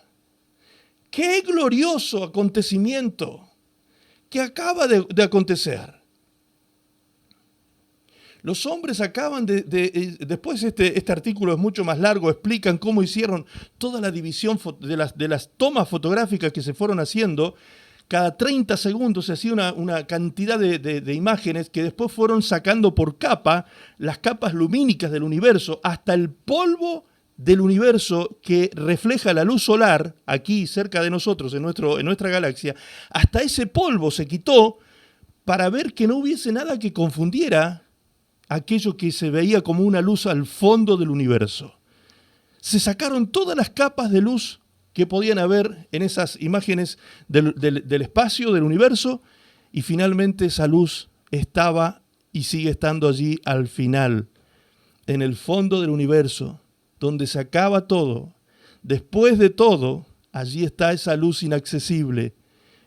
¡Qué glorioso acontecimiento que acaba de acontecer! Los hombres acaban después este artículo es mucho más largo, explican cómo hicieron toda la división de las tomas fotográficas que se fueron haciendo. Cada 30 segundos se hacía una cantidad de imágenes que después fueron sacando por capa, las capas lumínicas del universo, hasta el polvo del universo que refleja la luz solar, aquí cerca de nosotros, en nuestra galaxia. Hasta ese polvo se quitó para ver que no hubiese nada que confundiera aquello que se veía como una luz al fondo del universo. Se sacaron todas las capas de luz que podían haber en esas imágenes del espacio, del universo, Y finalmente esa luz estaba y sigue estando allí al final, en el fondo del universo, donde se acaba todo. Después de todo, allí está esa luz inaccesible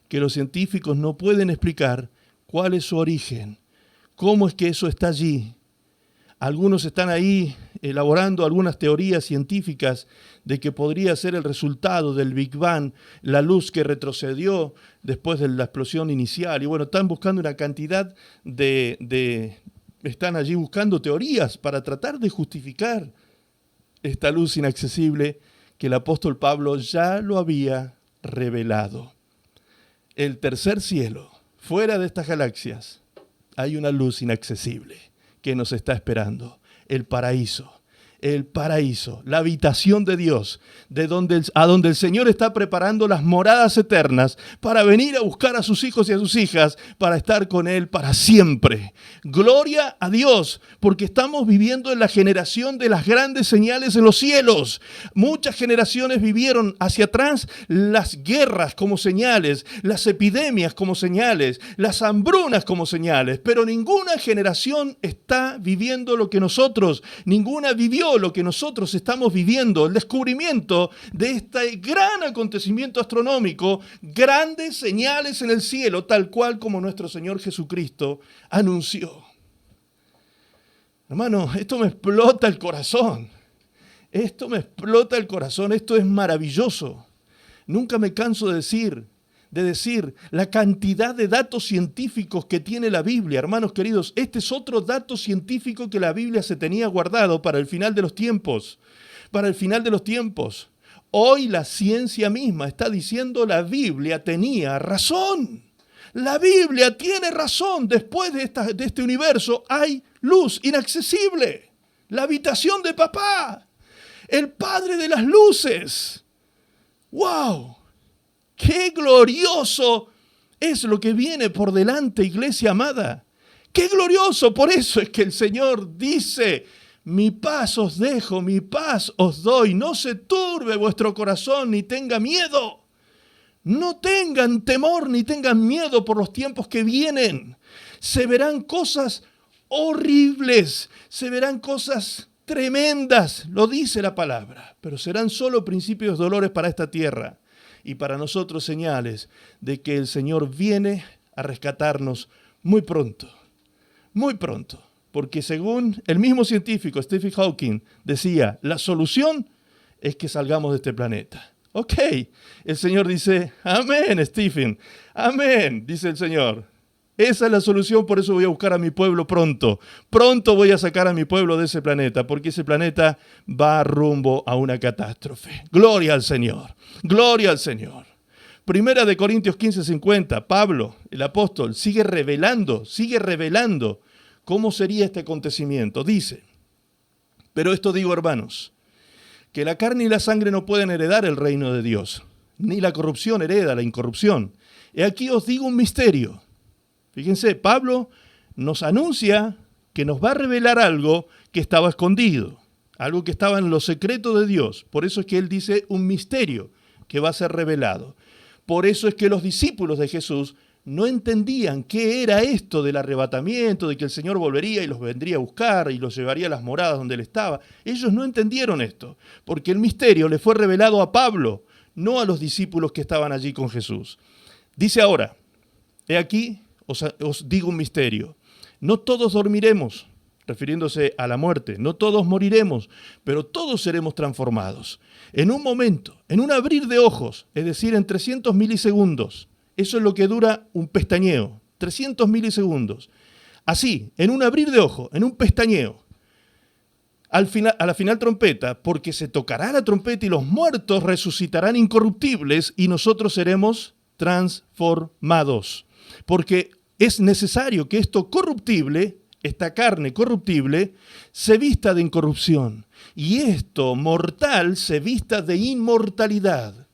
que los científicos no pueden explicar cuál es su origen, cómo es que eso está allí. Algunos están ahí elaborando algunas teorías científicas de que podría ser el resultado del Big Bang, la luz que retrocedió después de la explosión inicial. Y bueno, están buscando una cantidad están allí buscando teorías para tratar de justificar esta luz inaccesible que el apóstol Pablo ya lo había revelado. El tercer cielo, fuera de estas galaxias, hay una luz inaccesible que nos está esperando, el paraíso, la habitación de Dios, a donde el Señor está preparando las moradas eternas para venir a buscar a sus hijos y a sus hijas para estar con Él para siempre. Gloria a Dios, porque estamos viviendo en la generación de las grandes señales en los cielos. Muchas generaciones vivieron hacia atrás las guerras como señales, las epidemias como señales, las hambrunas como señales, pero ninguna generación está viviendo lo que ninguna vivió lo que nosotros estamos viviendo, el descubrimiento de este gran acontecimiento astronómico, grandes señales en el cielo, tal cual como nuestro Señor Jesucristo anunció. Hermano, esto me explota el corazón. Esto es maravilloso. Nunca me canso de decir la cantidad de datos científicos que tiene la Biblia. Hermanos queridos, este es otro dato científico que la Biblia se tenía guardado para el final de los tiempos. Hoy la ciencia misma está diciendo la Biblia tenía razón. La Biblia tiene razón. Después de este universo hay luz inaccesible. La habitación de papá. El Padre de las luces. ¡Wow! ¡Qué glorioso es lo que viene por delante, iglesia amada! ¡Qué glorioso! Por eso es que el Señor dice, mi paz os dejo, mi paz os doy. No se turbe vuestro corazón ni tenga miedo. No tengan temor ni tengan miedo por los tiempos que vienen. Se verán cosas horribles, se verán cosas tremendas, lo dice la palabra, pero serán solo principios de dolores para esta tierra. Y para nosotros señales de que el Señor viene a rescatarnos muy pronto, porque según el mismo científico Stephen Hawking decía, la solución es que salgamos de este planeta. Ok, el Señor dice, amén, Stephen, amén, dice el Señor. Esa es la solución, por eso voy a buscar a mi pueblo pronto. Pronto voy a sacar a mi pueblo de ese planeta, porque ese planeta va rumbo a una catástrofe. Gloria al Señor, gloria al Señor. Primera de Corintios 15:50, Pablo, el apóstol, sigue revelando cómo sería este acontecimiento. Dice, pero esto digo, hermanos, que la carne y la sangre no pueden heredar el reino de Dios, ni la corrupción hereda la incorrupción. Y aquí os digo un misterio. Fíjense, Pablo nos anuncia que nos va a revelar algo que estaba escondido, algo que estaba en lo secreto de Dios. Por eso es que él dice un misterio que va a ser revelado. Por eso es que los discípulos de Jesús no entendían qué era esto del arrebatamiento, de que el Señor volvería y los vendría a buscar y los llevaría a las moradas donde él estaba. Ellos no entendieron esto, porque el misterio le fue revelado a Pablo, no a los discípulos que estaban allí con Jesús. Dice ahora, he aquí, os digo un misterio. No todos dormiremos, refiriéndose a la muerte. No todos moriremos, pero todos seremos transformados. En un momento, en un abrir de ojos, es decir, en 300 milisegundos. Eso es lo que dura un pestañeo. 300 milisegundos. Así, en un abrir de ojos, en un pestañeo. A la final trompeta, porque se tocará la trompeta y los muertos resucitarán incorruptibles y nosotros seremos transformados. Porque es necesario que esto corruptible, esta carne corruptible, se vista de incorrupción. Y esto mortal se vista de inmortalidad.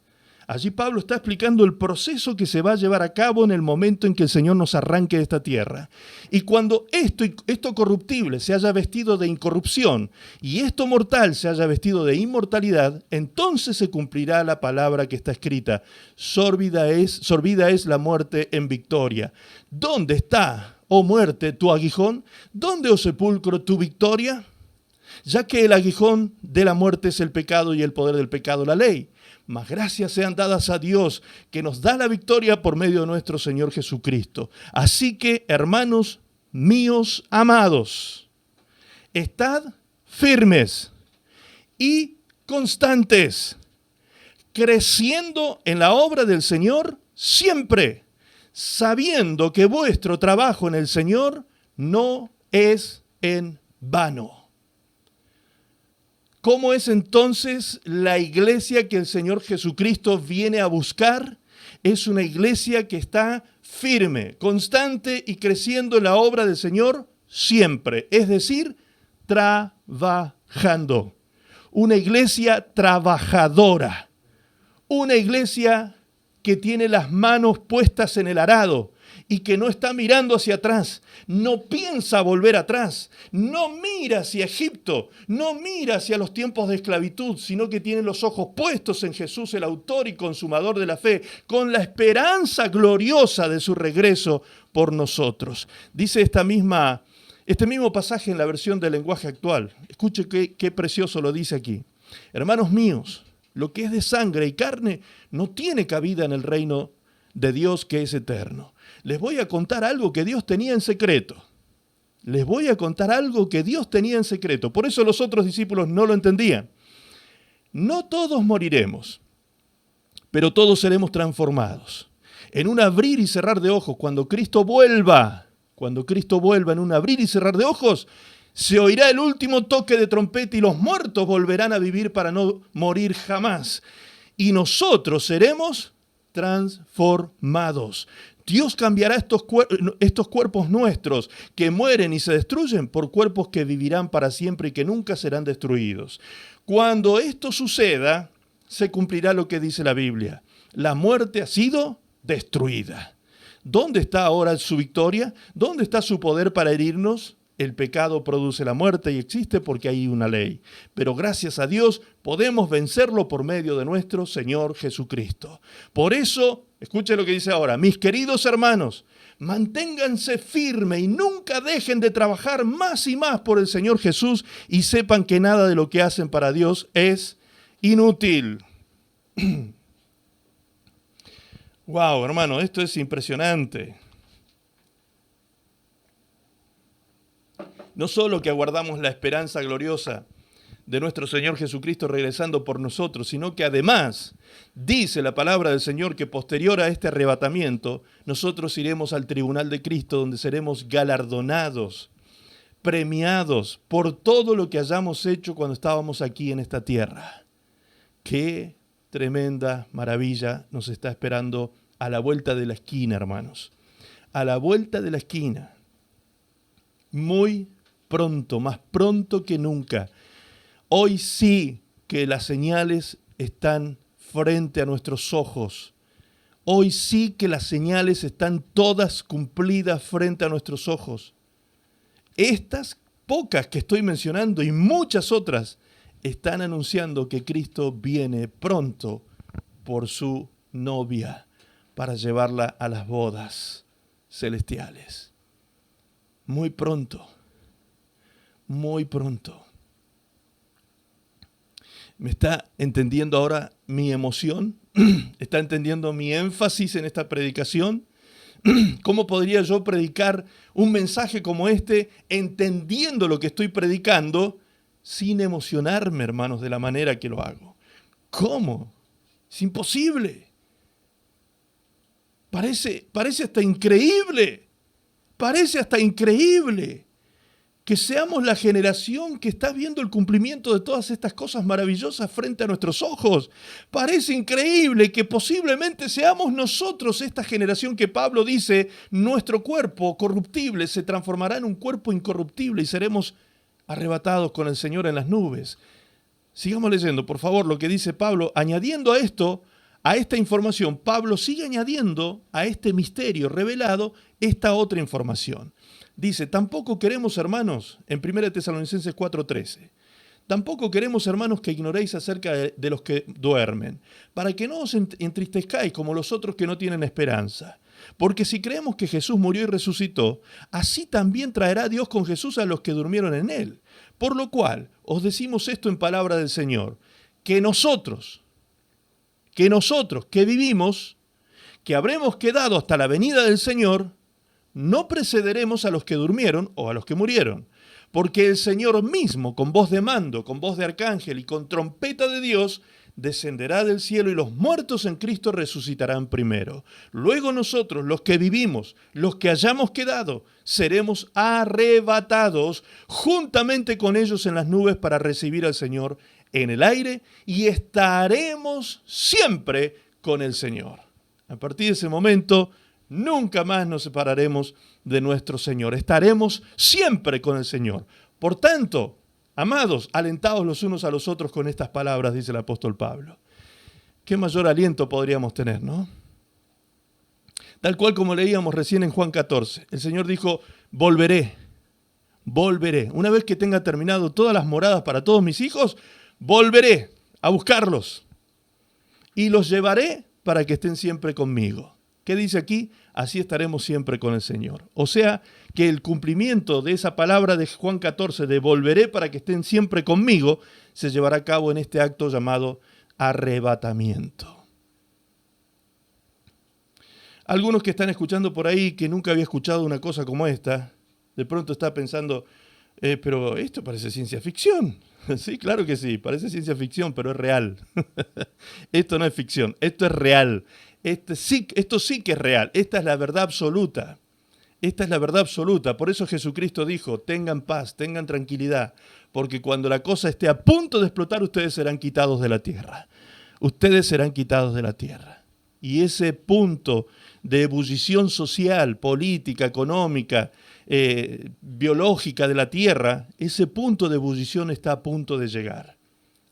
Allí Pablo está explicando el proceso que se va a llevar a cabo en el momento en que el Señor nos arranque de esta tierra. Y cuando esto corruptible se haya vestido de incorrupción y esto mortal se haya vestido de inmortalidad, entonces se cumplirá la palabra que está escrita: sorbida es la muerte en victoria. ¿Dónde está, oh muerte, tu aguijón? ¿Dónde, oh sepulcro, tu victoria? Ya que el aguijón de la muerte es el pecado y el poder del pecado la ley. Mas gracias sean dadas a Dios, que nos da la victoria por medio de nuestro Señor Jesucristo. Así que, hermanos míos amados, estad firmes y constantes, creciendo en la obra del Señor siempre, sabiendo que vuestro trabajo en el Señor no es en vano. ¿Cómo es entonces la iglesia que el Señor Jesucristo viene a buscar? Es una iglesia que está firme, constante y creciendo en la obra del Señor siempre. Es decir, trabajando. Una iglesia trabajadora. Una iglesia que tiene las manos puestas en el arado y que no está mirando hacia atrás, no piensa volver atrás, no mira hacia Egipto, no mira hacia los tiempos de esclavitud, sino que tiene los ojos puestos en Jesús, el autor y consumador de la fe, con la esperanza gloriosa de su regreso por nosotros. Dice este mismo pasaje en la versión del lenguaje actual. Escuche qué precioso lo dice aquí. Hermanos míos, lo que es de sangre y carne no tiene cabida en el reino de Dios que es eterno. Les voy a contar algo que Dios tenía en secreto. Les voy a contar algo que Dios tenía en secreto. Por eso los otros discípulos no lo entendían. No todos moriremos, pero todos seremos transformados. En un abrir y cerrar de ojos, cuando Cristo vuelva en un abrir y cerrar de ojos, se oirá el último toque de trompeta y los muertos volverán a vivir para no morir jamás. Y nosotros seremos transformados. Dios cambiará estos cuerpos nuestros que mueren y se destruyen por cuerpos que vivirán para siempre y que nunca serán destruidos. Cuando esto suceda, se cumplirá lo que dice la Biblia. La muerte ha sido destruida. ¿Dónde está ahora su victoria? ¿Dónde está su poder para herirnos? El pecado produce la muerte y existe porque hay una ley. Pero gracias a Dios podemos vencerlo por medio de nuestro Señor Jesucristo. Por eso, escuche lo que dice ahora: mis queridos hermanos, manténganse firmes y nunca dejen de trabajar más y más por el Señor Jesús y sepan que nada de lo que hacen para Dios es inútil. Wow, hermano, esto es impresionante. No solo que aguardamos la esperanza gloriosa de nuestro Señor Jesucristo regresando por nosotros, sino que además dice la palabra del Señor que posterior a este arrebatamiento, nosotros iremos al tribunal de Cristo, donde seremos galardonados, premiados por todo lo que hayamos hecho cuando estábamos aquí en esta tierra. Qué tremenda maravilla nos está esperando a la vuelta de la esquina, hermanos. A la vuelta de la esquina. Muy pronto, más pronto que nunca. Hoy sí que las señales están frente a nuestros ojos. Hoy sí que las señales están todas cumplidas frente a nuestros ojos. Estas pocas que estoy mencionando y muchas otras están anunciando que Cristo viene pronto por su novia para llevarla a las bodas celestiales. Muy pronto. Muy pronto. ¿Me está entendiendo ahora mi emoción? ¿Está entendiendo mi énfasis en esta predicación? ¿Cómo podría yo predicar un mensaje como este entendiendo lo que estoy predicando sin emocionarme, hermanos, de la manera que lo hago? ¿Cómo? Es imposible. Parece hasta increíble. Parece hasta increíble que seamos la generación que está viendo el cumplimiento de todas estas cosas maravillosas frente a nuestros ojos. Parece increíble que posiblemente seamos nosotros esta generación que Pablo dice, nuestro cuerpo corruptible se transformará en un cuerpo incorruptible y seremos arrebatados con el Señor en las nubes. Sigamos leyendo, por favor, lo que dice Pablo, añadiendo a esto a esta información, Pablo sigue añadiendo a este misterio revelado esta otra información. Dice, tampoco queremos, hermanos, en 1 Tesalonicenses 4:13, tampoco queremos, hermanos, que ignoréis acerca de los que duermen, para que no os entristezcáis como los otros que no tienen esperanza. Porque si creemos que Jesús murió y resucitó, así también traerá Dios con Jesús a los que durmieron en él. Por lo cual, os decimos esto en palabra del Señor, que nosotros que vivimos, que habremos quedado hasta la venida del Señor, no precederemos a los que durmieron o a los que murieron. Porque el Señor mismo, con voz de mando, con voz de arcángel y con trompeta de Dios, descenderá del cielo y los muertos en Cristo resucitarán primero. Luego nosotros, los que vivimos, los que hayamos quedado, seremos arrebatados juntamente con ellos en las nubes para recibir al Señor en el aire y estaremos siempre con el Señor. A partir de ese momento, nunca más nos separaremos de nuestro Señor. Estaremos siempre con el Señor. Por tanto, amados, alentados los unos a los otros con estas palabras, dice el apóstol Pablo. ¿Qué mayor aliento podríamos tener, no? Tal cual como leíamos recién en Juan 14. El Señor dijo, volveré. Una vez que tenga terminado todas las moradas para todos mis hijos, volveré a buscarlos y los llevaré para que estén siempre conmigo. ¿Qué dice aquí? Así estaremos siempre con el Señor. O sea, que el cumplimiento de esa palabra de Juan 14, de volveré para que estén siempre conmigo, se llevará a cabo en este acto llamado arrebatamiento. Algunos que están escuchando por ahí, que nunca había escuchado una cosa como esta, de pronto está pensando, pero esto parece ciencia ficción. Sí, claro que sí, parece ciencia ficción, pero es real. Esto no es ficción, esto es real. Esto sí que es real, esta es la verdad absoluta. Esta es la verdad absoluta. Por eso Jesucristo dijo, tengan paz, tengan tranquilidad, porque cuando la cosa esté a punto de explotar, ustedes serán quitados de la tierra. Ustedes serán quitados de la tierra. Y ese punto de ebullición social, política, económica, biológica de la tierra, ese punto de ebullición está a punto de llegar.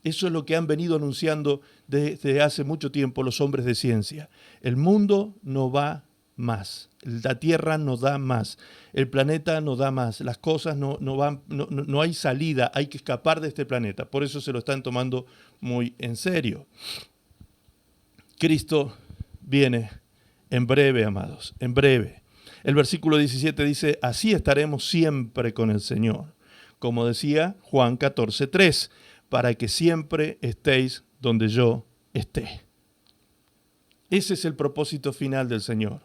Eso es lo que han venido anunciando desde hace mucho tiempo los hombres de ciencia. El mundo no va más, la Tierra no da más, el planeta no da más, las cosas no hay salida, hay que escapar de este planeta. Por eso se lo están tomando muy en serio. Cristo viene en breve, amados, en breve. El versículo 17 dice, así estaremos siempre con el Señor. Como decía Juan 14:3, para que siempre estéis donde yo esté. Ese es el propósito final del Señor.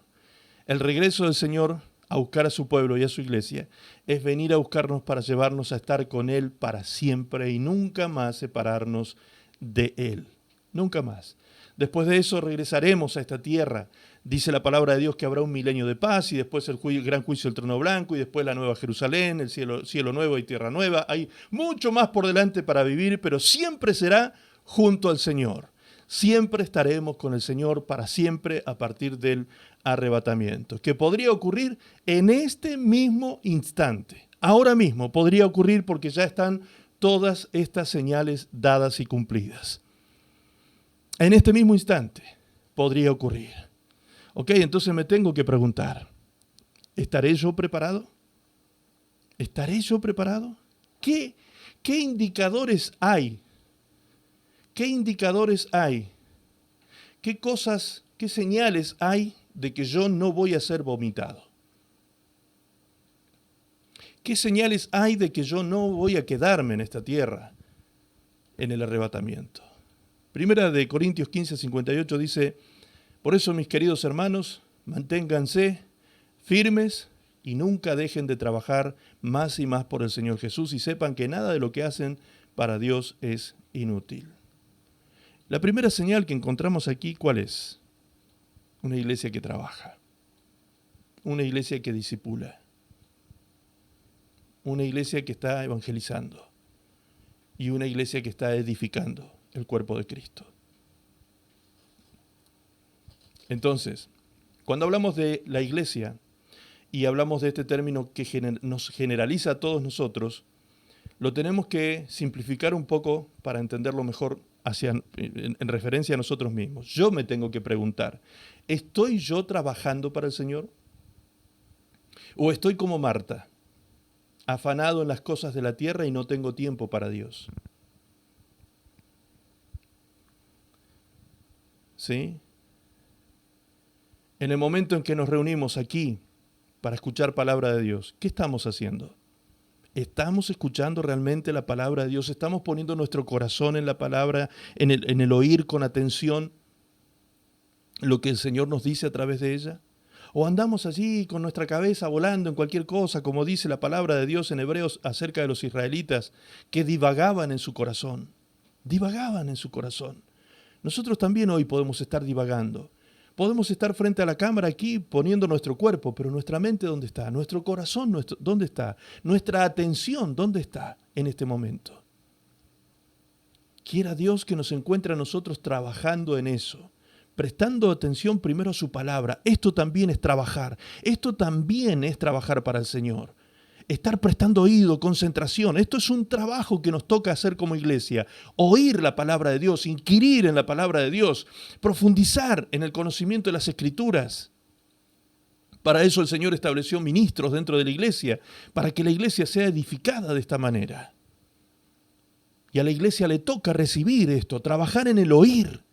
El regreso del Señor a buscar a su pueblo y a su iglesia es venir a buscarnos para llevarnos a estar con Él para siempre y nunca más separarnos de Él. Nunca más. Después de eso regresaremos a esta tierra. Dice la palabra de Dios que habrá un milenio de paz y después el gran juicio del trono blanco y después la nueva Jerusalén, el cielo nuevo y tierra nueva. Hay mucho más por delante para vivir, pero siempre será junto al Señor. Siempre estaremos con el Señor para siempre a partir del arrebatamiento, que podría ocurrir en este mismo instante. Ahora mismo podría ocurrir porque ya están todas estas señales dadas y cumplidas. En este mismo instante podría ocurrir. Ok, entonces me tengo que preguntar, ¿estaré yo preparado? ¿Estaré yo preparado? ¿Qué indicadores hay? ¿Qué indicadores hay? ¿Qué cosas, qué señales hay de que yo no voy a ser vomitado? ¿Qué señales hay de que yo no voy a quedarme en esta tierra en el arrebatamiento? Primera de Corintios 15:58 dice, por eso, mis queridos hermanos, manténganse firmes y nunca dejen de trabajar más y más por el Señor Jesús y sepan que nada de lo que hacen para Dios es inútil. La primera señal que encontramos aquí, ¿cuál es? Una iglesia que trabaja, una iglesia que discipula, una iglesia que está evangelizando y una iglesia que está edificando el cuerpo de Cristo. Entonces, cuando hablamos de la iglesia y hablamos de este término que nos generaliza a todos nosotros, lo tenemos que simplificar un poco para entenderlo mejor en referencia a nosotros mismos. Yo me tengo que preguntar, ¿estoy yo trabajando para el Señor? ¿O estoy como Marta, afanado en las cosas de la tierra y no tengo tiempo para Dios? ¿Sí? En el momento en que nos reunimos aquí para escuchar palabra de Dios, ¿qué estamos haciendo? ¿Estamos escuchando realmente la palabra de Dios? ¿Estamos poniendo nuestro corazón en la palabra, en el oír con atención lo que el Señor nos dice a través de ella? ¿O andamos allí con nuestra cabeza volando en cualquier cosa, como dice la palabra de Dios en Hebreos acerca de los israelitas, que divagaban en su corazón? Divagaban en su corazón. Nosotros también hoy podemos estar divagando. Podemos estar frente a la cámara aquí poniendo nuestro cuerpo, pero nuestra mente ¿dónde está? Nuestro corazón ¿dónde está? Nuestra atención ¿dónde está en este momento? Quiera Dios que nos encuentre a nosotros trabajando en eso, prestando atención primero a su palabra. Esto también es trabajar. Esto también es trabajar para el Señor. Estar prestando oído, concentración. Esto es un trabajo que nos toca hacer como iglesia. Oír la palabra de Dios, inquirir en la palabra de Dios, profundizar en el conocimiento de las Escrituras. Para eso el Señor estableció ministros dentro de la iglesia, para que la iglesia sea edificada de esta manera. Y a la iglesia le toca recibir esto, trabajar en el oír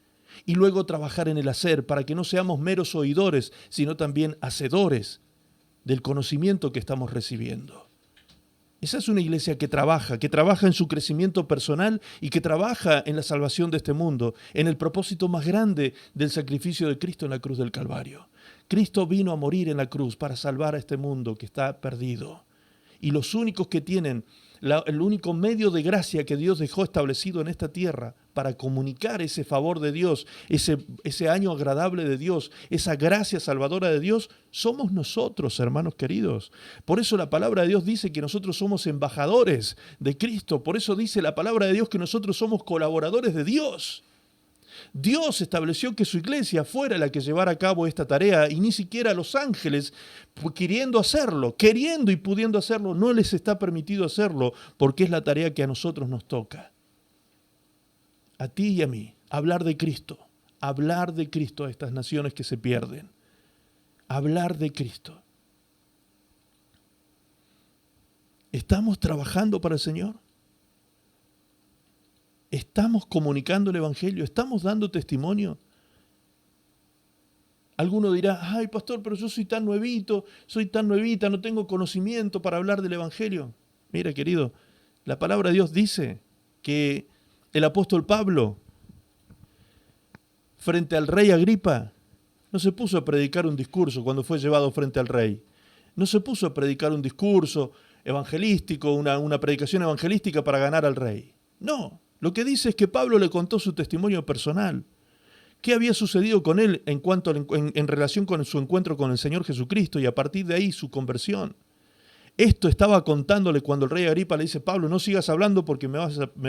y luego trabajar en el hacer, para que no seamos meros oidores, sino también hacedores del conocimiento que estamos recibiendo. Esa es una iglesia que trabaja en su crecimiento personal y que trabaja en la salvación de este mundo, en el propósito más grande del sacrificio de Cristo en la cruz del Calvario. Cristo vino a morir en la cruz para salvar a este mundo que está perdido. Y los únicos que tienen el único medio de gracia que Dios dejó establecido en esta tierra para comunicar ese favor de Dios, ese año agradable de Dios, esa gracia salvadora de Dios, somos nosotros, hermanos queridos. Por eso la palabra de Dios dice que nosotros somos embajadores de Cristo. Por eso dice la palabra de Dios que nosotros somos colaboradores de Dios. Dios estableció que su iglesia fuera la que llevara a cabo esta tarea y ni siquiera a los ángeles, queriendo y pudiendo hacerlo, no les está permitido hacerlo porque es la tarea que a nosotros nos toca. A ti y a mí, hablar de Cristo a estas naciones que se pierden. Hablar de Cristo. ¿Estamos trabajando para el Señor? ¿Estamos comunicando el Evangelio? ¿Estamos dando testimonio? Alguno dirá, ay pastor, pero yo soy tan nuevito, soy tan nuevita, no tengo conocimiento para hablar del Evangelio. Mira, querido, la palabra de Dios dice que el apóstol Pablo, frente al rey Agripa, no se puso a predicar un discurso cuando fue llevado frente al rey. No se puso a predicar un discurso evangelístico, una predicación evangelística para ganar al rey. No. Lo que dice es que Pablo le contó su testimonio personal. ¿Qué había sucedido con él en relación con su encuentro con el Señor Jesucristo y a partir de ahí su conversión? Esto estaba contándole cuando el rey Agripa le dice, Pablo, no sigas hablando porque me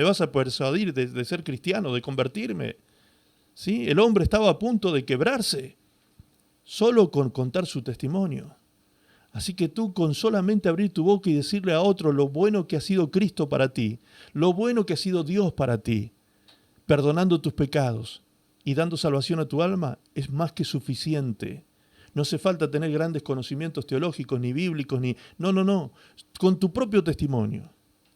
vas a persuadir de ser cristiano, de convertirme. ¿Sí? El hombre estaba a punto de quebrarse solo con contar su testimonio. Así que tú con solamente abrir tu boca y decirle a otro lo bueno que ha sido Cristo para ti, lo bueno que ha sido Dios para ti, perdonando tus pecados y dando salvación a tu alma, es más que suficiente. No hace falta tener grandes conocimientos teológicos, ni bíblicos, No. Con tu propio testimonio.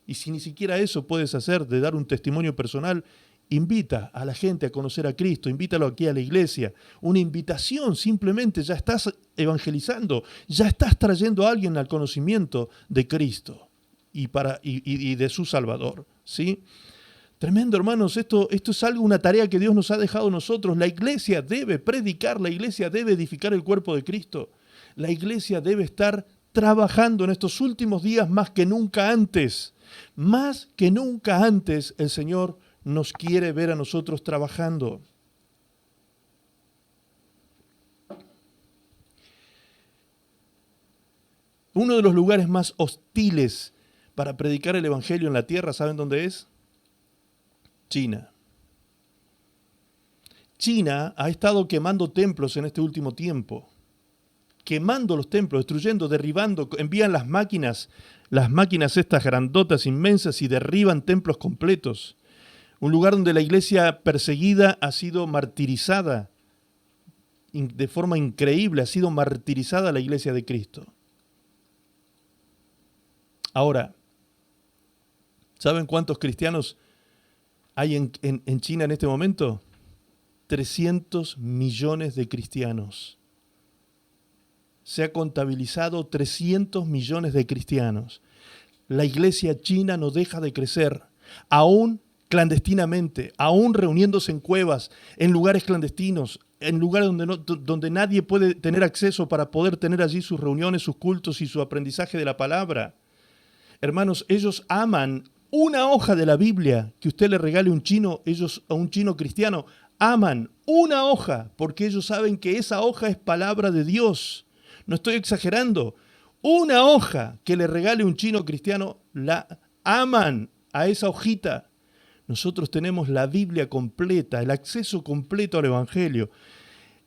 Y si ni siquiera eso puedes hacer, de dar un testimonio personal, invita a la gente a conocer a Cristo, invítalo aquí a la iglesia. Una invitación, simplemente ya estás evangelizando, ya estás trayendo a alguien al conocimiento de Cristo y de su Salvador. ¿Sí? Tremendo, hermanos, esto es una tarea que Dios nos ha dejado a nosotros. La iglesia debe predicar, la iglesia debe edificar el cuerpo de Cristo. La iglesia debe estar trabajando en estos últimos días más que nunca antes. Más que nunca antes el Señor nos quiere ver a nosotros trabajando. Uno de los lugares más hostiles para predicar el Evangelio en la tierra, ¿saben dónde es? China. China ha estado quemando templos en este último tiempo. Quemando los templos, destruyendo, derribando, envían las máquinas estas grandotas, inmensas, y derriban templos completos. un lugar donde la iglesia perseguida ha sido martirizada, de forma increíble, ha sido martirizada la iglesia de Cristo. Ahora, ¿saben cuántos cristianos hay en China en este momento? 300 millones de cristianos. Se ha contabilizado 300 millones de cristianos. La iglesia china no deja de crecer, aún clandestinamente, aún reuniéndose en cuevas, en lugares clandestinos, en lugares donde nadie puede tener acceso para poder tener allí sus reuniones, sus cultos y su aprendizaje de la palabra. Hermanos, ellos aman una hoja de la Biblia que usted le regale a un chino cristiano, aman una hoja porque ellos saben que esa hoja es palabra de Dios. No estoy exagerando. Una hoja que le regale un chino cristiano, la aman a esa hojita. Nosotros tenemos la Biblia completa, el acceso completo al Evangelio.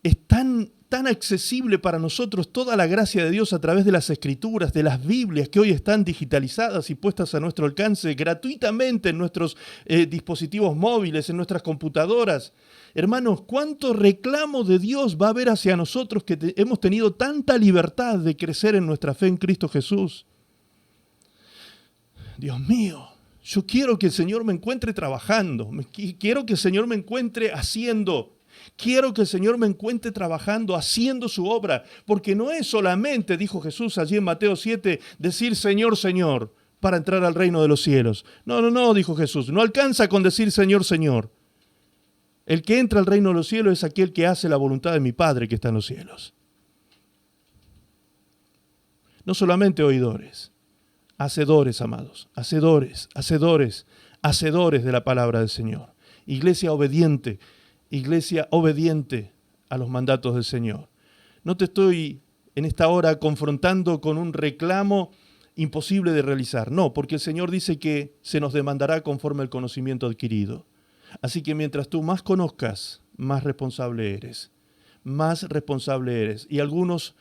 Es tan accesible para nosotros toda la gracia de Dios a través de las Escrituras, de las Biblias que hoy están digitalizadas y puestas a nuestro alcance gratuitamente en nuestros dispositivos móviles, en nuestras computadoras. Hermanos, ¿cuánto reclamo de Dios va a haber hacia nosotros que hemos tenido tanta libertad de crecer en nuestra fe en Cristo Jesús? Dios mío, yo quiero que el Señor me encuentre trabajando, quiero que el Señor me encuentre haciendo. Quiero que el Señor me encuentre trabajando, haciendo su obra, porque no es solamente, dijo Jesús allí en Mateo 7, decir Señor, Señor, para entrar al reino de los cielos. No, dijo Jesús, no alcanza con decir Señor, Señor. El que entra al reino de los cielos es aquel que hace la voluntad de mi Padre que está en los cielos. No solamente oidores, hacedores, amados, hacedores de la palabra del Señor. Iglesia obediente a los mandatos del Señor. No te estoy en esta hora confrontando con un reclamo imposible de realizar. No, porque el Señor dice que se nos demandará conforme al conocimiento adquirido. Así que mientras tú más conozcas, más responsable eres. Más responsable eres. Y algunos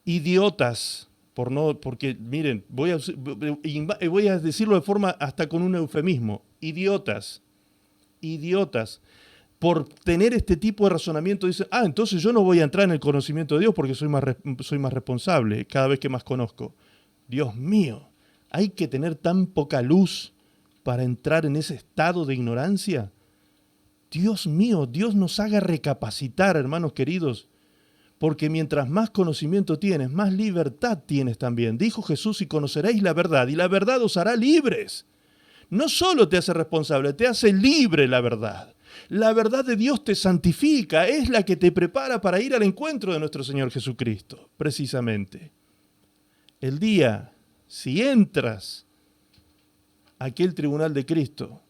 idiotas, porque miren, voy a decirlo de forma hasta con un eufemismo, idiotas, por tener este tipo de razonamiento dicen, entonces yo no voy a entrar en el conocimiento de Dios porque soy más responsable cada vez que más conozco. Dios mío, ¿hay que tener tan poca luz para entrar en ese estado de ignorancia? Dios mío, Dios nos haga recapacitar, hermanos queridos, porque mientras más conocimiento tienes, más libertad tienes también. Dijo Jesús, y conoceréis la verdad, y la verdad os hará libres. No solo te hace responsable, te hace libre la verdad. La verdad de Dios te santifica, es la que te prepara para ir al encuentro de nuestro Señor Jesucristo, precisamente. El día, si entras a aquel tribunal de Cristo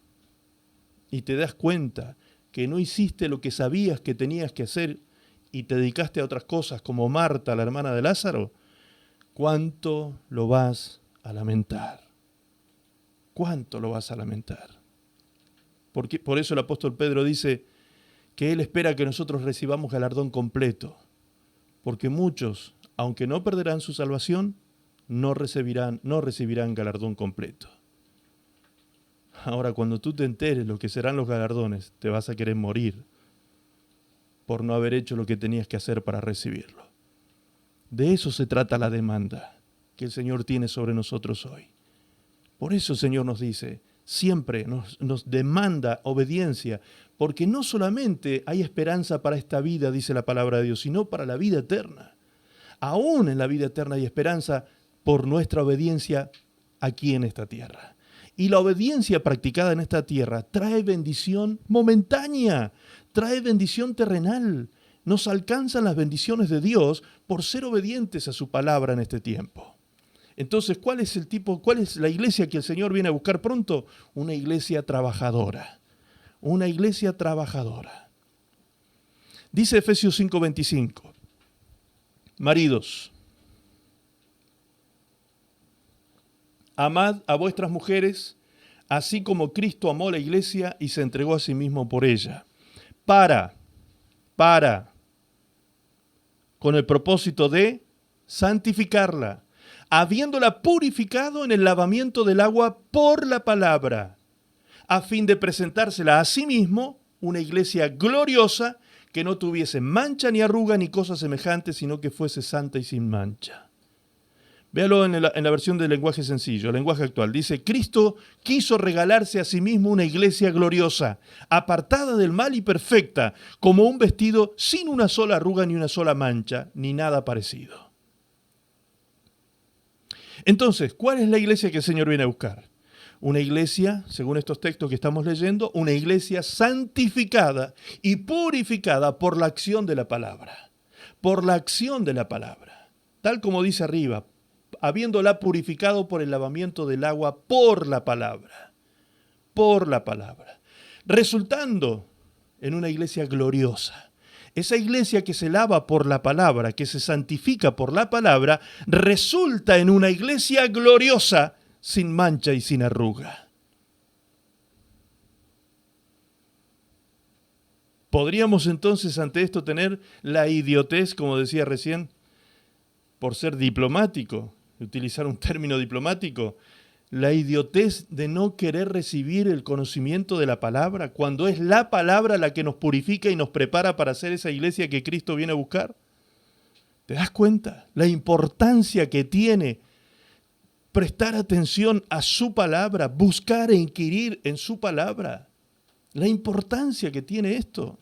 y te das cuenta que no hiciste lo que sabías que tenías que hacer y te dedicaste a otras cosas como Marta, la hermana de Lázaro, ¿cuánto lo vas a lamentar? ¿Cuánto lo vas a lamentar? Por eso el apóstol Pedro dice que él espera que nosotros recibamos galardón completo, porque muchos, aunque no perderán su salvación, no recibirán galardón completo. Ahora, cuando tú te enteres lo que serán los galardones, te vas a querer morir por no haber hecho lo que tenías que hacer para recibirlo. De eso se trata la demanda que el Señor tiene sobre nosotros hoy. Por eso el Señor nos dice, siempre nos demanda obediencia, porque no solamente hay esperanza para esta vida, dice la palabra de Dios, sino para la vida eterna. Aún en la vida eterna hay esperanza por nuestra obediencia aquí en esta tierra. Y la obediencia practicada en esta tierra trae bendición momentánea, trae bendición terrenal. Nos alcanzan las bendiciones de Dios por ser obedientes a su palabra en este tiempo. Entonces, ¿cuál es la iglesia que el Señor viene a buscar pronto? Una iglesia trabajadora. Una iglesia trabajadora. Dice Efesios 5:25. Maridos, amad a vuestras mujeres, así como Cristo amó a la iglesia y se entregó a sí mismo por ella, con el propósito de santificarla, habiéndola purificado en el lavamiento del agua por la palabra, a fin de presentársela a sí mismo una iglesia gloriosa que no tuviese mancha ni arruga ni cosa semejante, sino que fuese santa y sin mancha. Véalo en la versión del lenguaje sencillo, el lenguaje actual. Dice, Cristo quiso regalarse a sí mismo una iglesia gloriosa, apartada del mal y perfecta, como un vestido sin una sola arruga ni una sola mancha, ni nada parecido. Entonces, ¿cuál es la iglesia que el Señor viene a buscar? Una iglesia, según estos textos que estamos leyendo, una iglesia santificada y purificada por la acción de la palabra. Por la acción de la palabra. Tal como dice arriba, habiéndola purificado por el lavamiento del agua por la palabra. Por la palabra. Resultando en una iglesia gloriosa. Esa iglesia que se lava por la palabra, que se santifica por la palabra, resulta en una iglesia gloriosa, sin mancha y sin arruga. ¿Podríamos entonces ante esto tener la idiotez, como decía recién, por ser diplomático, utilizar un término diplomático, la idiotez de no querer recibir el conocimiento de la palabra, cuando es la palabra la que nos purifica y nos prepara para ser esa iglesia que Cristo viene a buscar? ¿Te das cuenta? La importancia que tiene prestar atención a su palabra, buscar e inquirir en su palabra. La importancia que tiene esto.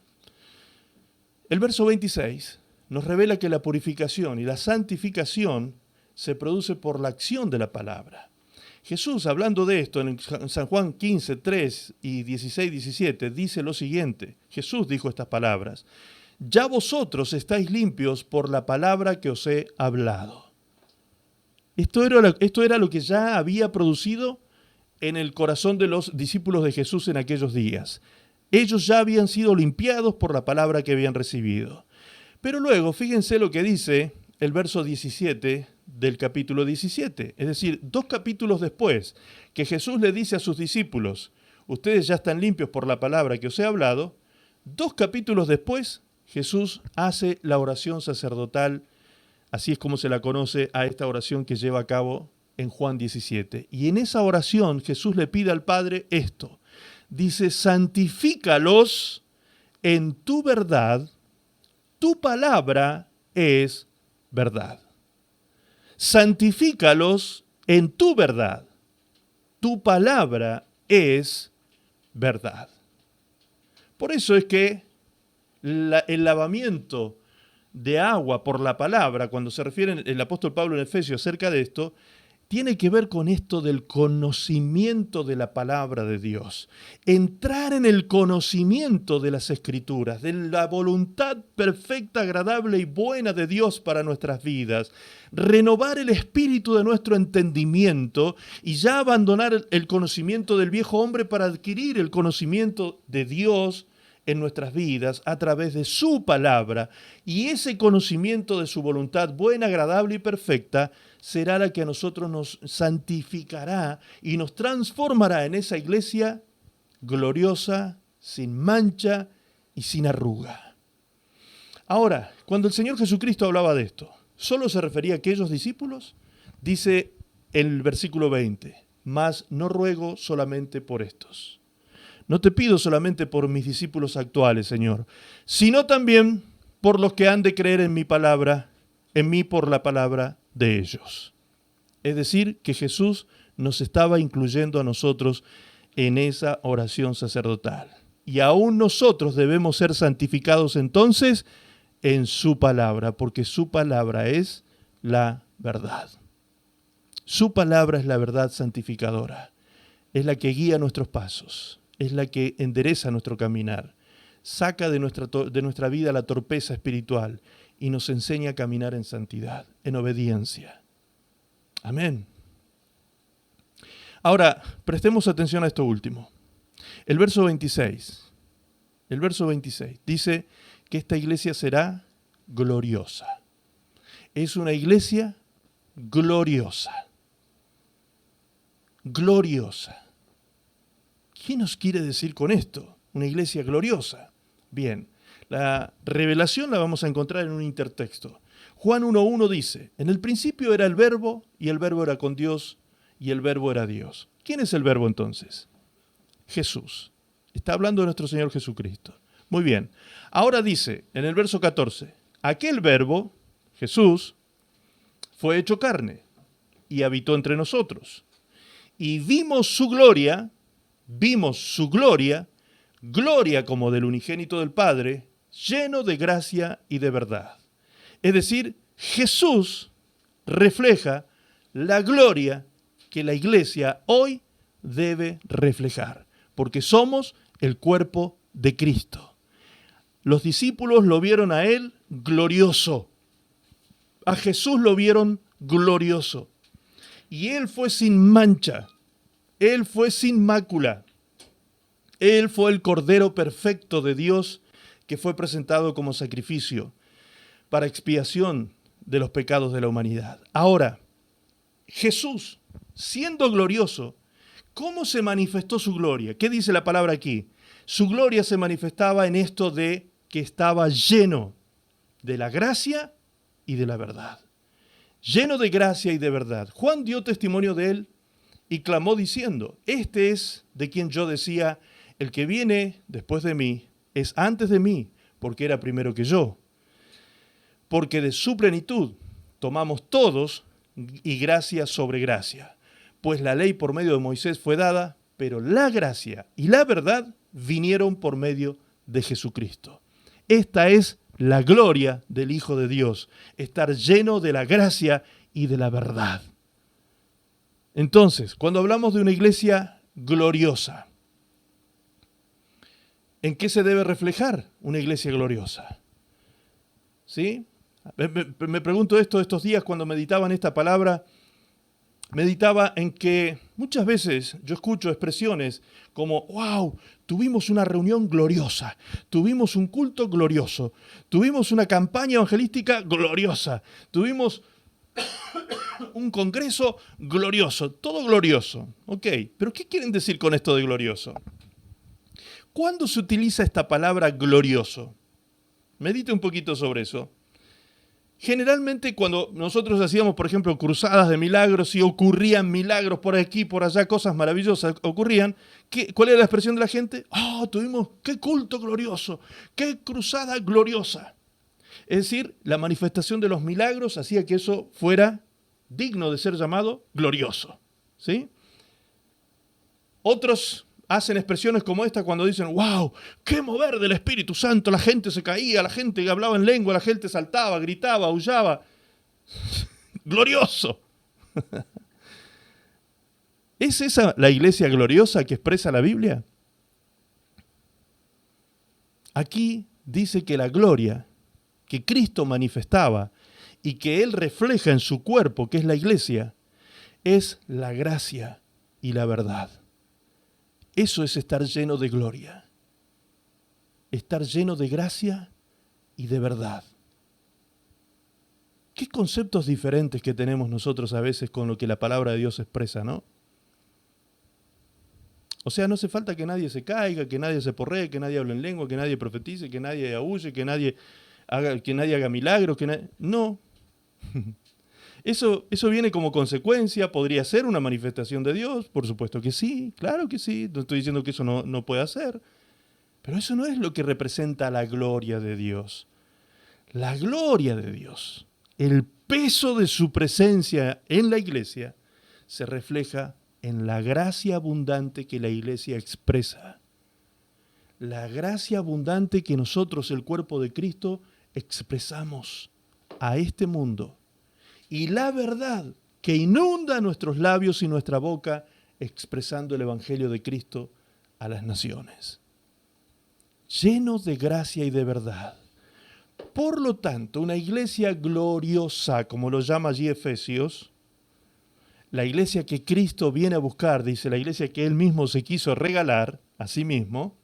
El verso 26 nos revela que la purificación y la santificación se produce por la acción de la palabra. Jesús, hablando de esto en San Juan 15, 3 y 16, 17, dice lo siguiente. Jesús dijo estas palabras. Ya vosotros estáis limpios por la palabra que os he hablado. Esto era lo que ya había producido en el corazón de los discípulos de Jesús en aquellos días. Ellos ya habían sido limpiados por la palabra que habían recibido. Pero luego, fíjense lo que dice el verso 17 del capítulo 17. Es decir, 2 capítulos después, que Jesús le dice a sus discípulos, ustedes ya están limpios por la palabra que os he hablado. 2 capítulos después, Jesús hace la oración sacerdotal. Así es como se la conoce a esta oración que lleva a cabo en Juan 17. Y en esa oración Jesús le pide al Padre esto. Dice, santifícalos en tu verdad, tu palabra es verdad. Santifícalos en tu verdad, tu palabra es verdad. Por eso es que el lavamiento de agua por la palabra, cuando se refiere el apóstol Pablo en Efesios acerca de esto, tiene que ver con esto del conocimiento de la palabra de Dios. Entrar en el conocimiento de las Escrituras, de la voluntad perfecta, agradable y buena de Dios para nuestras vidas. Renovar el espíritu de nuestro entendimiento y ya abandonar el conocimiento del viejo hombre para adquirir el conocimiento de Dios en nuestras vidas a través de su palabra, y ese conocimiento de su voluntad buena, agradable y perfecta será la que a nosotros nos santificará y nos transformará en esa iglesia gloriosa, sin mancha y sin arruga. Ahora, cuando el Señor Jesucristo hablaba de esto, ¿solo se refería a aquellos discípulos? Dice el versículo 20, mas no ruego solamente por estos. No te pido solamente por mis discípulos actuales, Señor, sino también por los que han de creer en mi palabra, en mí por la palabra de ellos. Es decir, que Jesús nos estaba incluyendo a nosotros en esa oración sacerdotal. Y aún nosotros debemos ser santificados entonces en su palabra, porque su palabra es la verdad. Su palabra es la verdad santificadora, es la que guía nuestros pasos. Es la que endereza nuestro caminar, saca de nuestra vida la torpeza espiritual y nos enseña a caminar en santidad, en obediencia. Amén. Ahora, prestemos atención a esto último. El verso 26 dice que esta iglesia será gloriosa. Es una iglesia gloriosa. Gloriosa. ¿Qué nos quiere decir con esto? Una iglesia gloriosa. Bien, la revelación la vamos a encontrar en un intertexto. Juan 1.1 dice, en el principio era el Verbo, y el Verbo era con Dios, y el Verbo era Dios. ¿Quién es el Verbo entonces? Jesús. Está hablando de nuestro Señor Jesucristo. Muy bien. Ahora dice en el verso 14, aquel verbo, Jesús, fue hecho carne y habitó entre nosotros. Y vimos su gloria, gloria como del unigénito del Padre, lleno de gracia y de verdad. Es decir, Jesús refleja la gloria que la iglesia hoy debe reflejar, porque somos el cuerpo de Cristo. Los discípulos lo vieron a él glorioso, a Jesús lo vieron glorioso, y él fue sin mancha, él fue sin mácula, él fue el Cordero perfecto de Dios que fue presentado como sacrificio para expiación de los pecados de la humanidad. Ahora, Jesús, siendo glorioso, ¿cómo se manifestó su gloria? ¿Qué dice la palabra aquí? Su gloria se manifestaba en esto de que estaba lleno de la gracia y de la verdad. Lleno de gracia y de verdad. Juan dio testimonio de él y clamó diciendo, este es de quien yo decía, el que viene después de mí es antes de mí, porque era primero que yo. Porque de su plenitud tomamos todos y gracia sobre gracia. Pues la ley por medio de Moisés fue dada, pero la gracia y la verdad vinieron por medio de Jesucristo. Esta es la gloria del Hijo de Dios, estar lleno de la gracia y de la verdad. Entonces, cuando hablamos de una iglesia gloriosa, ¿en qué se debe reflejar una iglesia gloriosa? ¿Sí? Me pregunto esto estos días cuando meditaba en esta palabra. Meditaba en que muchas veces yo escucho expresiones como, wow, tuvimos una reunión gloriosa, tuvimos un culto glorioso, tuvimos una campaña evangelística gloriosa, tuvimos un congreso glorioso, todo glorioso. Ok, pero ¿qué quieren decir con esto de glorioso? ¿Cuándo se utiliza esta palabra glorioso? Medite un poquito sobre eso. Generalmente cuando nosotros hacíamos, por ejemplo, cruzadas de milagros y ocurrían milagros por aquí, por allá, cosas maravillosas ocurrían, ¿cuál era la expresión de la gente? ¡Oh, tuvimos qué culto glorioso! ¡Qué cruzada gloriosa! Es decir, la manifestación de los milagros hacía que eso fuera digno de ser llamado glorioso. ¿Sí? Otros hacen expresiones como esta cuando dicen, wow, qué mover del Espíritu Santo, la gente se caía, la gente hablaba en lengua, la gente saltaba, gritaba, aullaba. Glorioso. ¿Es esa la iglesia gloriosa que expresa la Biblia? Aquí dice que la gloria que Cristo manifestaba y que Él refleja en su cuerpo, que es la iglesia, es la gracia y la verdad. Eso es estar lleno de gloria, estar lleno de gracia y de verdad. Qué conceptos diferentes que tenemos nosotros a veces con lo que la palabra de Dios expresa, ¿no? O sea, no hace falta que nadie se caiga, que nadie se porree, que nadie hable en lengua, que nadie profetice, que nadie aúlle, que nadie haga milagros, no. ¿Eso viene como consecuencia? ¿Podría ser una manifestación de Dios? Por supuesto que sí, claro que sí. No estoy diciendo que eso no pueda ser. Pero eso no es lo que representa la gloria de Dios. La gloria de Dios, el peso de su presencia en la iglesia, se refleja en la gracia abundante que la iglesia expresa. La gracia abundante que nosotros, el cuerpo de Cristo, expresamos a este mundo. Y la verdad que inunda nuestros labios y nuestra boca expresando el Evangelio de Cristo a las naciones. Llenos de gracia y de verdad. Por lo tanto, una iglesia gloriosa, como lo llama allí Efesios, la iglesia que Cristo viene a buscar, dice, la iglesia que Él mismo se quiso regalar a sí mismo,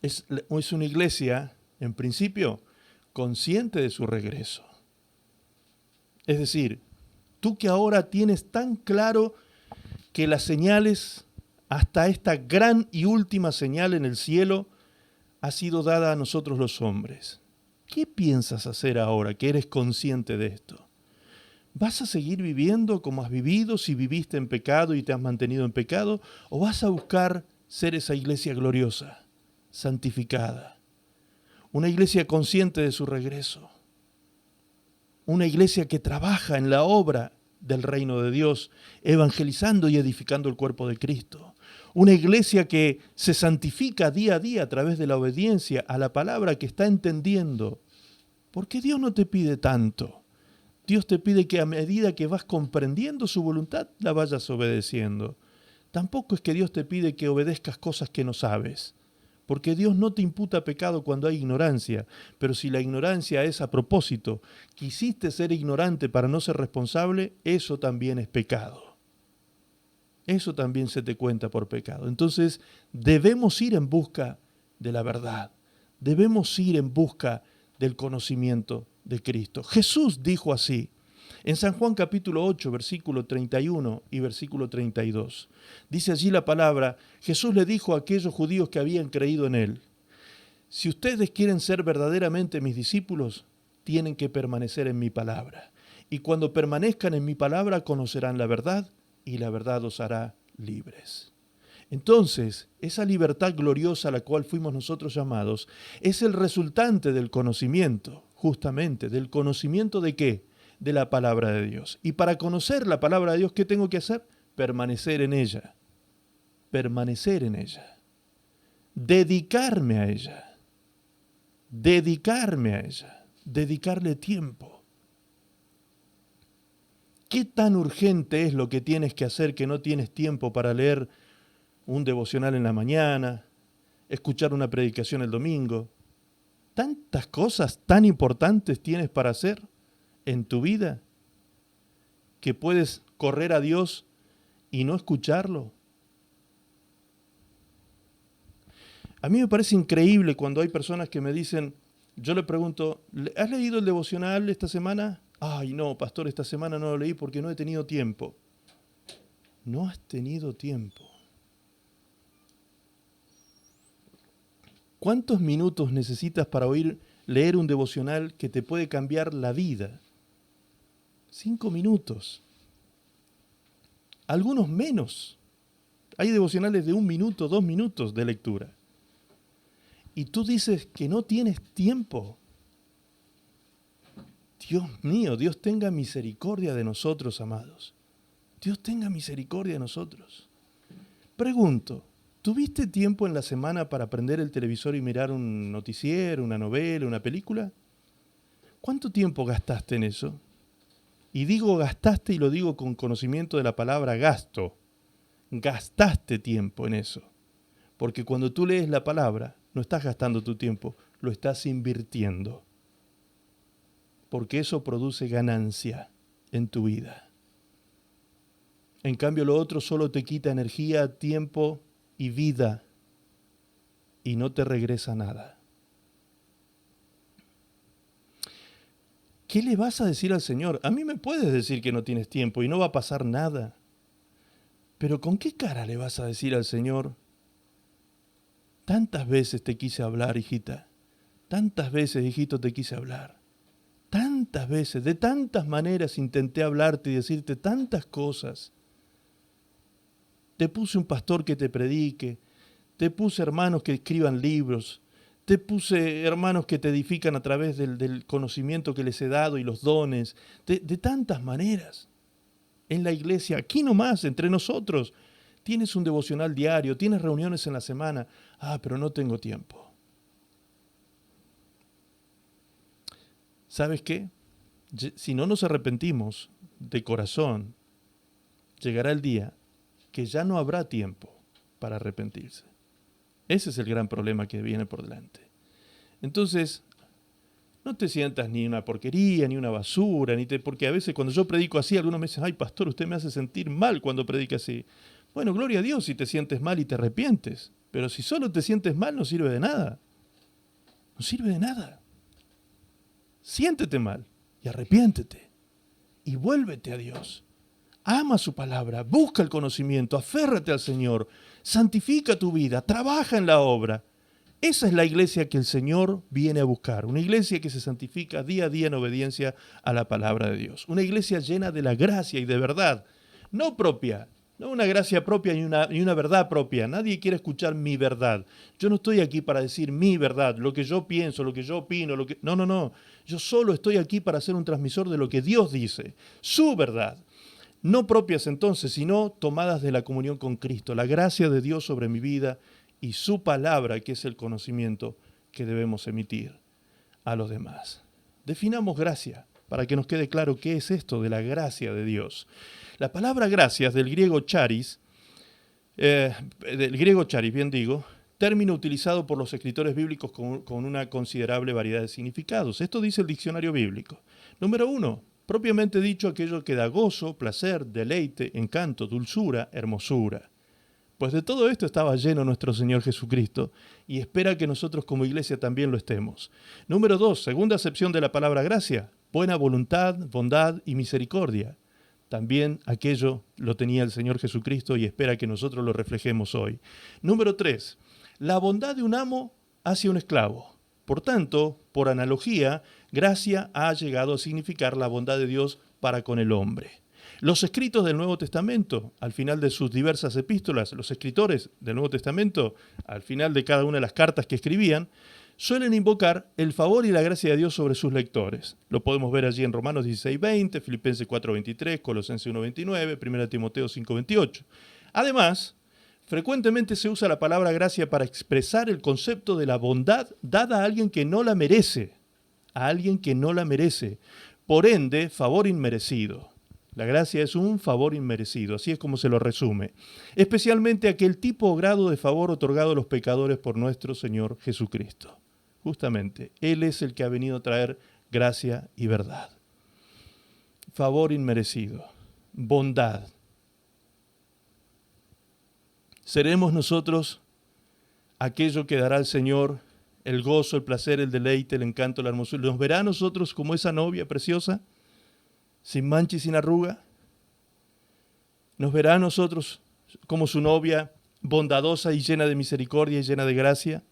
es una iglesia, en principio, consciente de su regreso. Es decir, tú que ahora tienes tan claro que las señales, hasta esta gran y última señal en el cielo, ha sido dada a nosotros los hombres. ¿Qué piensas hacer ahora que eres consciente de esto? ¿Vas a seguir viviendo como has vivido si viviste en pecado y te has mantenido en pecado? ¿O vas a buscar ser esa iglesia gloriosa, santificada? Una iglesia consciente de su regreso. Una iglesia que trabaja en la obra del reino de Dios, evangelizando y edificando el cuerpo de Cristo. Una iglesia que se santifica día a día a través de la obediencia a la palabra que está entendiendo. Porque Dios no te pide tanto. Dios te pide que a medida que vas comprendiendo su voluntad, la vayas obedeciendo. Tampoco es que Dios te pide que obedezcas cosas que no sabes. Porque Dios no te imputa pecado cuando hay ignorancia, pero si la ignorancia es a propósito, quisiste ser ignorante para no ser responsable, eso también es pecado. Eso también se te cuenta por pecado. Entonces, debemos ir en busca de la verdad. Debemos ir en busca del conocimiento de Cristo. Jesús dijo así, en San Juan capítulo 8, versículo 31 y versículo 32. Dice allí la palabra, Jesús le dijo a aquellos judíos que habían creído en él, si ustedes quieren ser verdaderamente mis discípulos, tienen que permanecer en mi palabra. Y cuando permanezcan en mi palabra, conocerán la verdad, y la verdad os hará libres. Entonces, esa libertad gloriosa a la cual fuimos nosotros llamados, es el resultante del conocimiento, justamente, del conocimiento de ¿qué? De la palabra de Dios. Y para conocer la palabra de Dios, ¿qué tengo que hacer? Permanecer en ella. Permanecer en ella. Dedicarme a ella. Dedicarme a ella. Dedicarle tiempo. ¿Qué tan urgente es lo que tienes que hacer que no tienes tiempo para leer un devocional en la mañana, escuchar una predicación el domingo? ¿Tantas cosas tan importantes tienes para hacer en tu vida que puedes correr a Dios y no escucharlo? A mí me parece increíble cuando hay personas que me dicen, yo le pregunto, ¿has leído el devocional esta semana? Ay, no, pastor, esta semana no lo leí porque no he tenido tiempo. No has tenido tiempo. ¿Cuántos minutos necesitas para leer un devocional que te puede cambiar la vida? 5 minutos. Algunos menos. Hay devocionales de 1 minuto, 2 minutos de lectura. Y tú dices que no tienes tiempo. Dios mío, Dios tenga misericordia de nosotros, amados. Dios tenga misericordia de nosotros. Pregunto, ¿tuviste tiempo en la semana para prender el televisor y mirar un noticiero, una novela, una película? ¿Cuánto tiempo gastaste en eso? Y digo gastaste y lo digo con conocimiento de la palabra gasto. Gastaste tiempo en eso. Porque cuando tú lees la palabra, no estás gastando tu tiempo, lo estás invirtiendo. Porque eso produce ganancia en tu vida. En cambio, lo otro solo te quita energía, tiempo y vida y no te regresa nada. ¿Qué le vas a decir al Señor? A mí me puedes decir que no tienes tiempo y no va a pasar nada. Pero ¿con qué cara le vas a decir al Señor? Tantas veces te quise hablar, hijita. Tantas veces, hijito, te quise hablar. Tantas veces, de tantas maneras intenté hablarte y decirte tantas cosas. Te puse un pastor que te predique, te puse hermanos que escriban libros, te puse hermanos que te edifican a través del conocimiento que les he dado y los dones, de tantas maneras. En la iglesia, aquí nomás, entre nosotros, tienes un devocional diario, tienes reuniones en la semana. Pero no tengo tiempo. ¿Sabes qué? Si no nos arrepentimos de corazón, llegará el día que ya no habrá tiempo para arrepentirse. Ese es el gran problema que viene por delante. Entonces, no te sientas ni una porquería, ni una basura, porque a veces cuando yo predico así, algunos me dicen, ay pastor, usted me hace sentir mal cuando predica así. Bueno, gloria a Dios si te sientes mal y te arrepientes, pero si solo te sientes mal no sirve de nada. No sirve de nada. Siéntete mal y arrepiéntete y vuélvete a Dios. Ama su palabra, busca el conocimiento, aférrate al Señor, santifica tu vida, trabaja en la obra Esa es la iglesia que el Señor viene a buscar, una iglesia que se santifica día a día en obediencia a la palabra de Dios, una iglesia llena de la gracia y de verdad, no propia, no una gracia propia y una verdad propia. Nadie quiere escuchar mi verdad. Yo no estoy aquí para decir mi verdad, lo que yo pienso, lo que yo opino, lo que... No, no, no. Yo solo estoy aquí para ser un transmisor de lo que Dios dice, su verdad. No propias entonces, sino tomadas de la comunión con Cristo, la gracia de Dios sobre mi vida y su palabra, que es el conocimiento que debemos emitir a los demás. Definamos gracia para que nos quede claro qué es esto de la gracia de Dios. La palabra gracias del griego charis, bien digo, término utilizado por los escritores bíblicos con una considerable variedad de significados. Esto dice el diccionario bíblico. Número 1, propiamente dicho, aquello que da gozo, placer, deleite, encanto, dulzura, hermosura. Pues de todo esto estaba lleno nuestro Señor Jesucristo y espera que nosotros como iglesia también lo estemos. Número 2, segunda acepción de la palabra gracia, buena voluntad, bondad y misericordia. También aquello lo tenía el Señor Jesucristo y espera que nosotros lo reflejemos hoy. Número 3, la bondad de un amo hacia un esclavo. Por tanto, por analogía, gracia ha llegado a significar la bondad de Dios para con el hombre. Los escritos del Nuevo Testamento, al final de sus diversas epístolas, los escritores del Nuevo Testamento, al final de cada una de las cartas que escribían, suelen invocar el favor y la gracia de Dios sobre sus lectores. Lo podemos ver allí en Romanos 16:20, Filipenses 4:23, Colosenses 1:29, 1 Timoteo 5:28. Además, frecuentemente se usa la palabra gracia para expresar el concepto de la bondad dada a alguien que no la merece, Por ende, favor inmerecido. La gracia es un favor inmerecido, así es como se lo resume. Especialmente aquel tipo o grado de favor otorgado a los pecadores por nuestro Señor Jesucristo. Justamente, Él es el que ha venido a traer gracia y verdad. Favor inmerecido, bondad. ¿Seremos nosotros aquello que dará al Señor el gozo, el placer, el deleite, el encanto, la hermosura? ¿Nos verá a nosotros como esa novia preciosa, sin mancha y sin arruga? ¿Nos verá a nosotros como su novia, bondadosa y llena de misericordia y llena de gracia,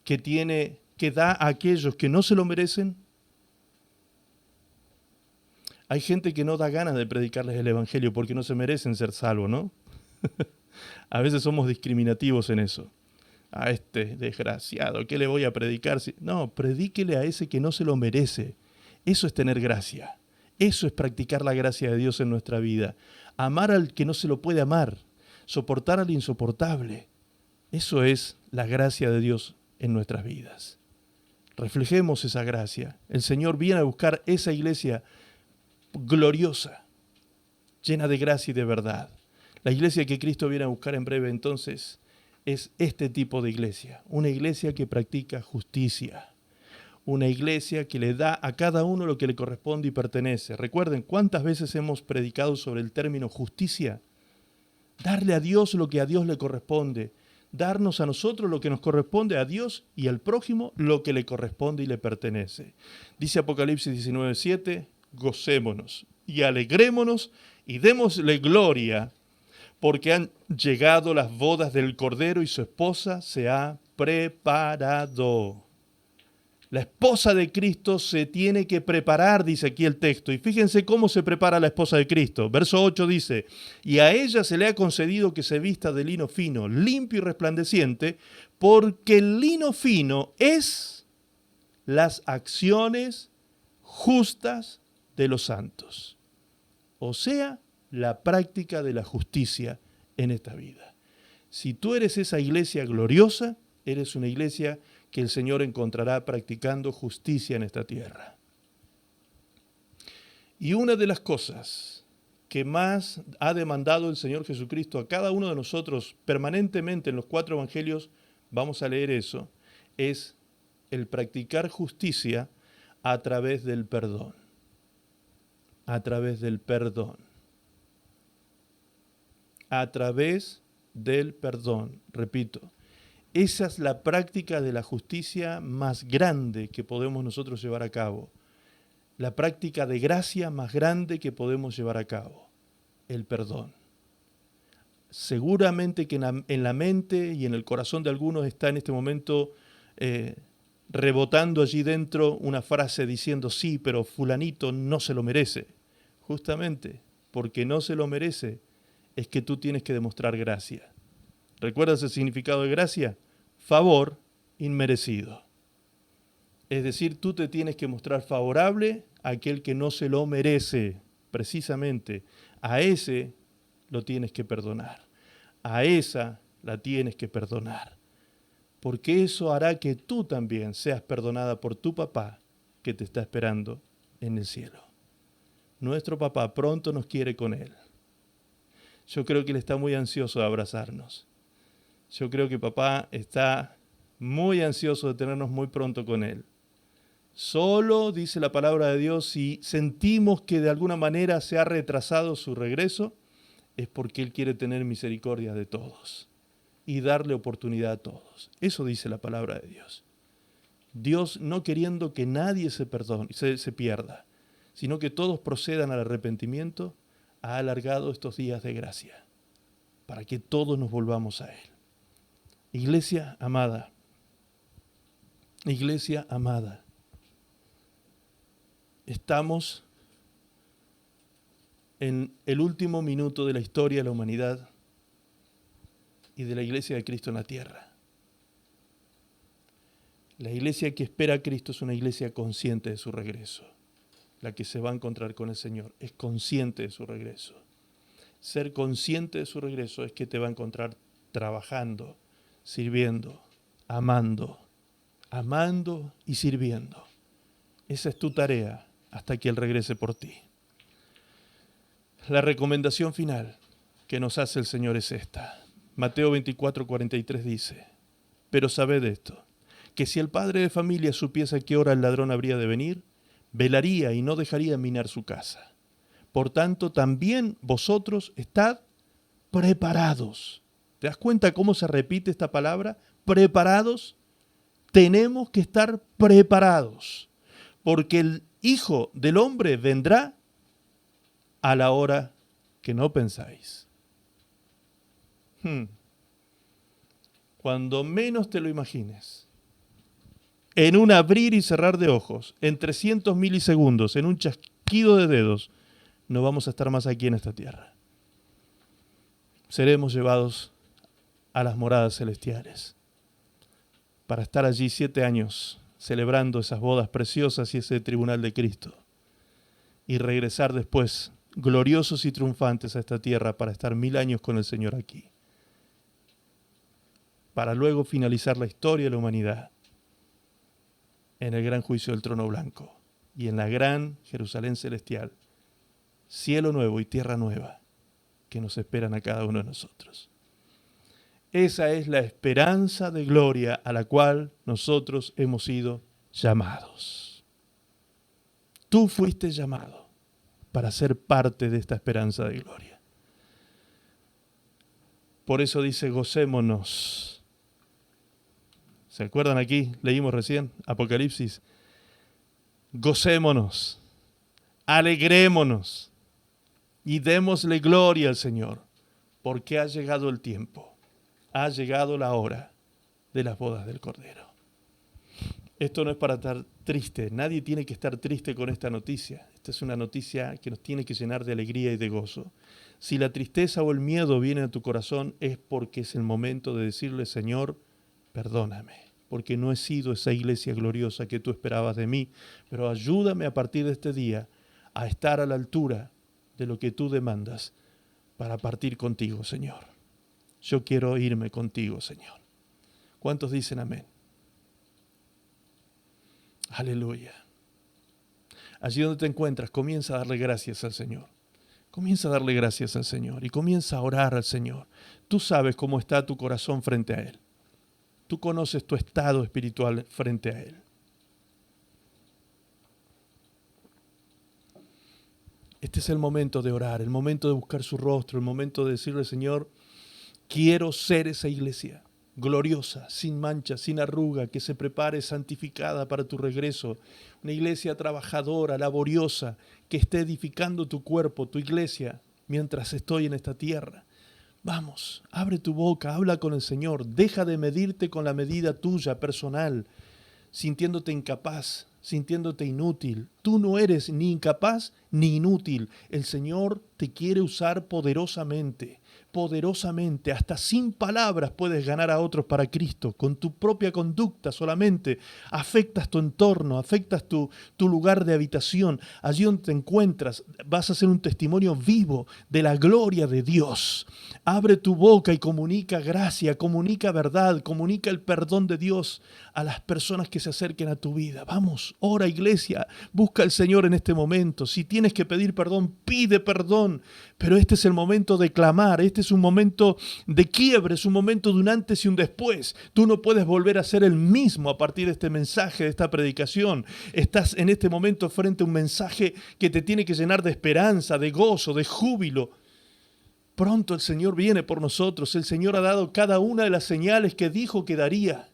que da a aquellos que no se lo merecen? Hay gente que no da ganas de predicarles el Evangelio porque no se merecen ser salvos, ¿no? A veces somos discriminativos en eso. A este desgraciado, ¿qué le voy a predicar? No, predíquele a ese que no se lo merece. Eso es tener gracia. Eso es practicar la gracia de Dios en nuestra vida. Amar al que no se lo puede amar. Soportar al insoportable. Eso es la gracia de Dios en nuestras vidas. Reflejemos esa gracia. El Señor viene a buscar esa iglesia gloriosa, llena de gracia y de verdad. La iglesia que Cristo viene a buscar en breve, entonces, es este tipo de iglesia. Una iglesia que practica justicia. Una iglesia que le da a cada uno lo que le corresponde y pertenece. Recuerden, ¿cuántas veces hemos predicado sobre el término justicia? Darle a Dios lo que a Dios le corresponde. Darnos a nosotros lo que nos corresponde a Dios y al prójimo lo que le corresponde y le pertenece. Dice Apocalipsis 19:7, gocémonos y alegrémonos y démosle gloria, porque han llegado las bodas del Cordero y su esposa se ha preparado. La esposa de Cristo se tiene que preparar, dice aquí el texto. Y fíjense cómo se prepara la esposa de Cristo. Verso 8 dice, y a ella se le ha concedido que se vista de lino fino, limpio y resplandeciente, porque el lino fino es las acciones justas de los santos. O sea, la práctica de la justicia en esta vida. Si tú eres esa iglesia gloriosa, eres una iglesia que el Señor encontrará practicando justicia en esta tierra. Y una de las cosas que más ha demandado el Señor Jesucristo a cada uno de nosotros permanentemente en los 4 evangelios, vamos a leer eso, es el practicar justicia a través del perdón. A través del perdón. A través del perdón, repito. Esa es la práctica de la justicia más grande que podemos nosotros llevar a cabo. La práctica de gracia más grande que podemos llevar a cabo. El perdón. seguramente que en la mente y en el corazón de algunos está en este momento rebotando allí dentro una frase diciendo, sí, pero fulanito no se lo merece. Justamente porque no se lo merece es que tú tienes que demostrar gracia. ¿Recuerdas el significado de gracia? Favor inmerecido. Es decir, tú te tienes que mostrar favorable a aquel que no se lo merece, precisamente. A ese lo tienes que perdonar. A esa la tienes que perdonar. Porque eso hará que tú también seas perdonada por tu papá que te está esperando en el cielo. Nuestro papá pronto nos quiere con él. Yo creo que él está muy ansioso de abrazarnos. Yo creo que papá está muy ansioso de tenernos muy pronto con él. Solo, dice la palabra de Dios, si sentimos que de alguna manera se ha retrasado su regreso, es porque Él quiere tener misericordia de todos y darle oportunidad a todos. Eso dice la palabra de Dios. Dios no queriendo que nadie se pierda, sino que todos procedan al arrepentimiento, ha alargado estos días de gracia para que todos nos volvamos a Él. Iglesia amada, estamos en el último minuto de la historia de la humanidad y de la Iglesia de Cristo en la tierra. La iglesia que espera a Cristo es una iglesia consciente de su regreso. La que se va a encontrar con el Señor es consciente de su regreso. Ser consciente de su regreso es que te va a encontrar trabajando, sirviendo, amando y sirviendo. Esa es tu tarea hasta que Él regrese por ti. La recomendación final que nos hace el Señor es esta. Mateo 24:43 dice, pero sabed esto, que si el padre de familia supiese a qué hora el ladrón habría de venir, velaría y no dejaría minar su casa. Por tanto, también vosotros estad preparados. ¿Te das cuenta cómo se repite esta palabra? Preparados. Tenemos que estar preparados, porque el Hijo del Hombre vendrá a la hora que no pensáis. Cuando menos te lo imagines, en un abrir y cerrar de ojos, en 300 milisegundos, en un chasquido de dedos, no vamos a estar más aquí en esta tierra. Seremos llevados a las moradas celestiales para estar allí 7 años celebrando esas bodas preciosas y ese tribunal de Cristo y regresar después gloriosos y triunfantes a esta tierra para estar 1000 años con el Señor aquí, para luego finalizar la historia de la humanidad en el gran juicio del trono blanco y en la gran Jerusalén celestial, cielo nuevo y tierra nueva que nos esperan a cada uno de nosotros. Esa es la esperanza de gloria a la cual nosotros hemos sido llamados. Tú fuiste llamado para ser parte de esta esperanza de gloria. Por eso dice, gocémonos. ¿Se acuerdan aquí? Leímos recién Apocalipsis. Gocémonos, alegrémonos y démosle gloria al Señor, porque ha llegado el tiempo, ha llegado la hora de las bodas del Cordero. Esto no es para estar triste, nadie tiene que estar triste con esta noticia. Esta es una noticia que nos tiene que llenar de alegría y de gozo. Si la tristeza o el miedo viene a tu corazón es porque es el momento de decirle, Señor, perdóname, porque no he sido esa iglesia gloriosa que tú esperabas de mí, pero ayúdame a partir de este día a estar a la altura de lo que tú demandas para partir contigo, Señor. Yo quiero irme contigo, Señor. ¿Cuántos dicen amén? Aleluya. Allí donde te encuentras, comienza a darle gracias al Señor. Comienza a darle gracias al Señor y comienza a orar al Señor. Tú sabes cómo está tu corazón frente a Él. Tú conoces tu estado espiritual frente a Él. Este es el momento de orar, el momento de buscar su rostro, el momento de decirle, Señor, quiero ser esa iglesia gloriosa, sin mancha, sin arruga, que se prepare santificada para tu regreso. Una iglesia trabajadora, laboriosa, que esté edificando tu cuerpo, tu iglesia, mientras estoy en esta tierra. Vamos, abre tu boca, habla con el Señor. Deja de medirte con la medida tuya, personal, sintiéndote incapaz, sintiéndote inútil. Tú no eres ni incapaz ni inútil. El Señor te quiere usar poderosamente, poderosamente. Hasta sin palabras puedes ganar a otros para Cristo. Con tu propia conducta solamente afectas tu entorno, afectas tu lugar de habitación. Allí donde te encuentras vas a ser un testimonio vivo de la gloria de Dios. Abre tu boca y comunica gracia, comunica verdad, comunica el perdón de Dios a las personas que se acerquen a tu vida. Vamos, ora, iglesia, busca al Señor en este momento. Si tienes que pedir perdón, pide perdón. Pero este es el momento de clamar, este es un momento de quiebre, es un momento de un antes y un después. Tú no puedes volver a ser el mismo a partir de este mensaje, de esta predicación. Estás en este momento frente a un mensaje que te tiene que llenar de esperanza, de gozo, de júbilo. Pronto el Señor viene por nosotros. El Señor ha dado cada una de las señales que dijo que daría.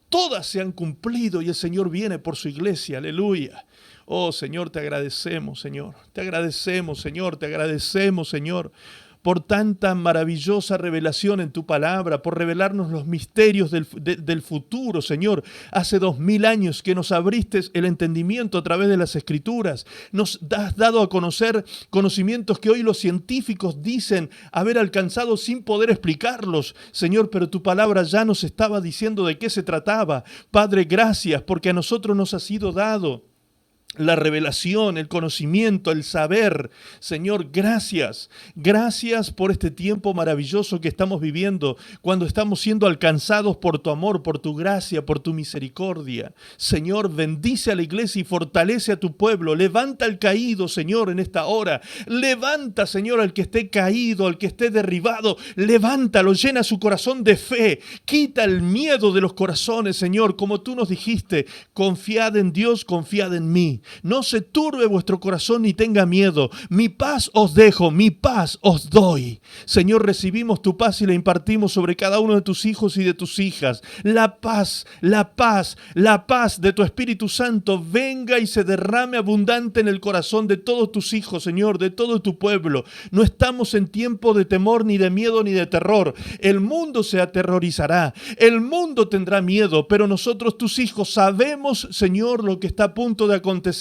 Todas se han cumplido y el Señor viene por su iglesia. Aleluya. Oh Señor, te agradecemos, Señor. Te agradecemos, Señor. Te agradecemos, Señor, por tanta maravillosa revelación en tu palabra, por revelarnos los misterios del futuro, Señor. Hace 2000 años que nos abriste el entendimiento a través de las Escrituras. Nos has dado a conocer conocimientos que hoy los científicos dicen haber alcanzado sin poder explicarlos, Señor, pero tu palabra ya nos estaba diciendo de qué se trataba. Padre, gracias, porque a nosotros nos ha sido dado la revelación, el conocimiento, el saber. Señor, gracias. Gracias por este tiempo maravilloso que estamos viviendo, cuando estamos siendo alcanzados por tu amor, por tu gracia, por tu misericordia. Señor, bendice a la iglesia y fortalece a tu pueblo. Levanta al caído, Señor, en esta hora. Levanta, Señor, al que esté caído, al que esté derribado. Levántalo, llena su corazón de fe. Quita el miedo de los corazones, Señor, como tú nos dijiste. Confiad en Dios, confiad en mí. No se turbe vuestro corazón ni tenga miedo. Mi paz os dejo, mi paz os doy. Señor, recibimos tu paz y la impartimos sobre cada uno de tus hijos y de tus hijas. La paz, la paz, la paz de tu Espíritu Santo venga y se derrame abundante en el corazón de todos tus hijos, Señor, de todo tu pueblo. No estamos en tiempo de temor, ni de miedo, ni de terror. El mundo se aterrorizará, el mundo tendrá miedo, pero nosotros, tus hijos, sabemos, Señor, lo que está a punto de acontecer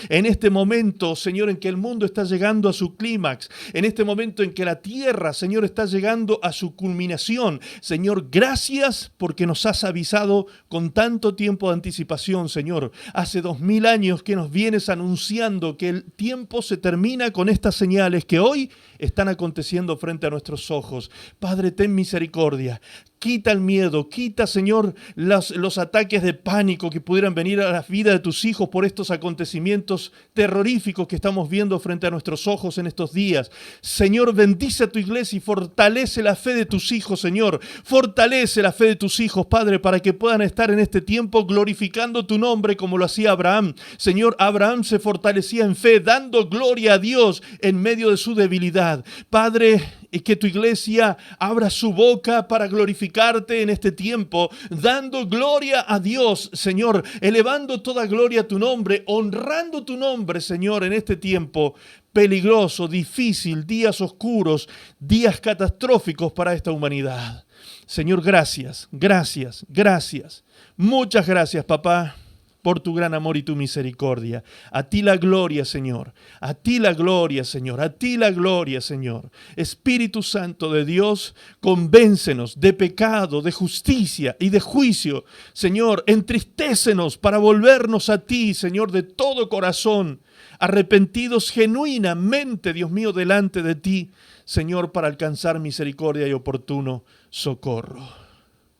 en este momento, Señor, en que el mundo está llegando a su clímax, en este momento en que la tierra, Señor, está llegando a su culminación. Señor, gracias porque nos has avisado con tanto tiempo de anticipación, Señor. Hace 2000 años que nos vienes anunciando que el tiempo se termina con estas señales que hoy están aconteciendo frente a nuestros ojos. Padre, ten misericordia. Quita el miedo, quita, Señor, los ataques de pánico que pudieran venir a la vida de tus hijos por estos acontecimientos terroríficos que estamos viendo frente a nuestros ojos en estos días. Señor, bendice a tu iglesia y fortalece la fe de tus hijos, Señor. Fortalece la fe de tus hijos, Padre, para que puedan estar en este tiempo glorificando tu nombre como lo hacía Abraham. Señor, Abraham se fortalecía en fe, dando gloria a Dios en medio de su debilidad. Padre, y que tu iglesia abra su boca para glorificarte en este tiempo, dando gloria a Dios, Señor, elevando toda gloria a tu nombre, honrando tu nombre, Señor, en este tiempo peligroso, difícil, días oscuros, días catastróficos para esta humanidad. Señor, gracias, gracias, gracias. Muchas gracias, papá, por tu gran amor y tu misericordia. A ti la gloria, Señor. A ti la gloria, Señor. A ti la gloria, Señor. Espíritu Santo de Dios, convéncenos de pecado, de justicia y de juicio. Señor, entristécenos para volvernos a ti, Señor, de todo corazón, arrepentidos genuinamente, Dios mío, delante de ti, Señor, para alcanzar misericordia y oportuno socorro.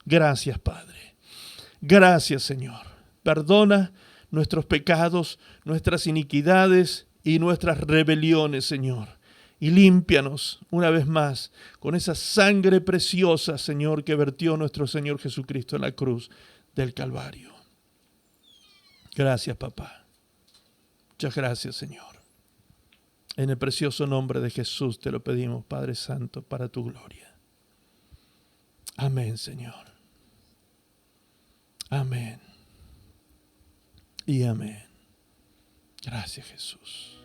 Gracias, Padre. Gracias, Señor. Perdona nuestros pecados, nuestras iniquidades y nuestras rebeliones, Señor. Y límpianos una vez más con esa sangre preciosa, Señor, que vertió nuestro Señor Jesucristo en la cruz del Calvario. Gracias, papá. Muchas gracias, Señor. En el precioso nombre de Jesús te lo pedimos, Padre Santo, para tu gloria. Amén, Señor. Amén. Y amén. Gracias, Jesús.